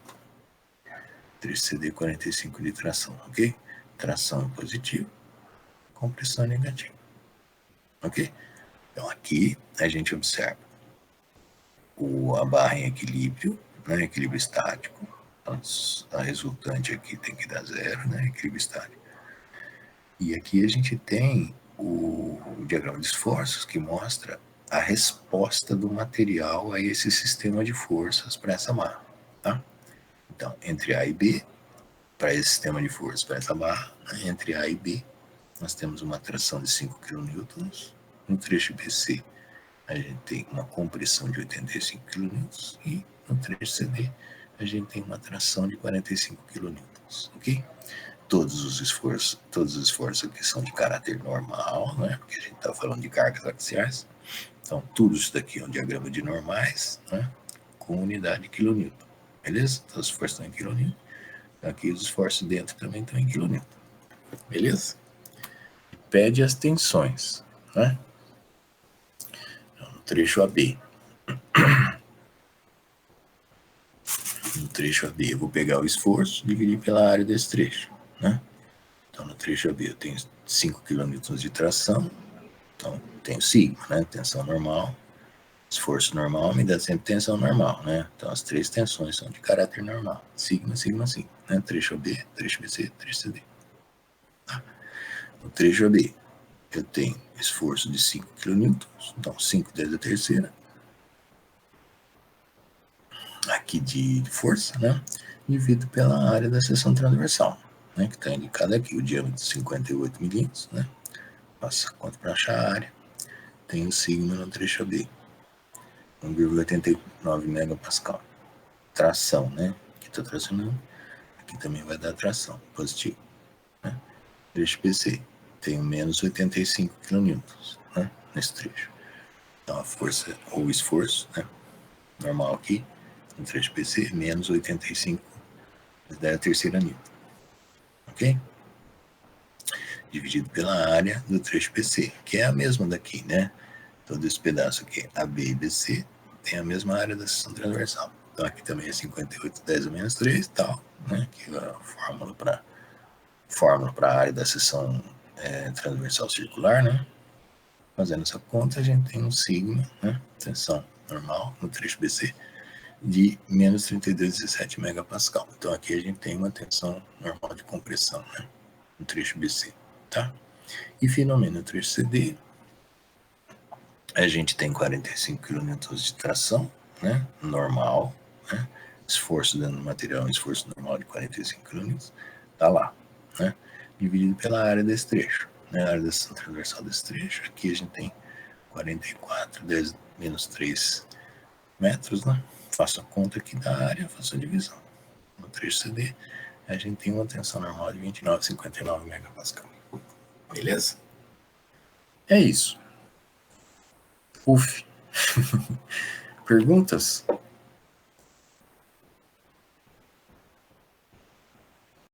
Trecho CD, 45 de tração, ok? Tração positiva, compressão negativa, ok? Então, aqui a gente observa a barra em equilíbrio, né? Equilíbrio estático. A resultante aqui tem que dar 0, né? Equilíbrio estático. E aqui a gente tem o diagrama de esforços que mostra a resposta do material a esse sistema de forças para essa barra, tá? Então, entre A e B, para esse sistema de forças para essa barra, né? Entre A e B, nós temos uma tração de 5 kN. No trecho BC, a gente tem uma compressão de 85 kN. E no trecho CD, a gente tem uma tração de 45 kN, ok? Todos os esforços aqui são de caráter normal, né? Porque a gente está falando de cargas axiais. Então, tudo isso daqui é um diagrama de normais, né? Com unidade de quilonewton. Beleza? Então, os esforços estão em quilonewton. Aqui os esforços dentro também estão em quilonewton. Beleza? Pede as tensões, né? Então, no trecho AB. No trecho AB, eu vou pegar o esforço e dividir pela área desse trecho, né? Então, no trecho AB eu tenho 5 kN de tração, então tenho sigma, né? Tensão normal, esforço normal me dá sempre tensão normal, né? Então, as três tensões são de caráter normal, sigma, sigma, sigma, né? Trecho AB, trecho BC, trecho CD. Tá? No trecho AB, eu tenho esforço de 5 kN, então 5 10 a terceira, aqui de força, né? Dividido pela área da seção transversal, né? Que está indicado aqui, o diâmetro de 58 milímetros, né? Passa a conta para achar a área. Tem o sigma no trecho AB, 1,89 megapascal. Tração, né? Aqui está tracionando. Aqui também vai dar tração, positivo. Né? Trecho PC, tem menos 85 kN, né? Nesse trecho. Então a força ou o esforço, né? Normal aqui, no trecho PC, menos 85, da terceira newton. Ok? Dividido pela área do trecho PC, que é a mesma daqui, né? Todo esse pedaço aqui, AB e BC, tem a mesma área da seção transversal. Então aqui também é 58, 10 a menos 3 e tal, né? Que é a fórmula para a área da seção transversal circular, né? Fazendo essa conta, a gente tem um sigma, né? Tensão normal no trecho BC, de menos 32,17 megapascal. Então aqui a gente tem uma tensão normal de compressão, né? No trecho BC, tá? E finalmente no trecho CD, a gente tem 45 kN de tração, né? Normal, né? Esforço dentro do material, um esforço normal de 45 kN, tá lá, né? Dividido pela área desse trecho, né? A área da seção transversal desse trecho, aqui a gente tem 44, 10 menos 3 metros, né? Faço a conta aqui da área, faço a divisão. No trecho CD, a gente tem uma tensão normal de 29,59 megapascal. Beleza? É isso. Uf. Perguntas?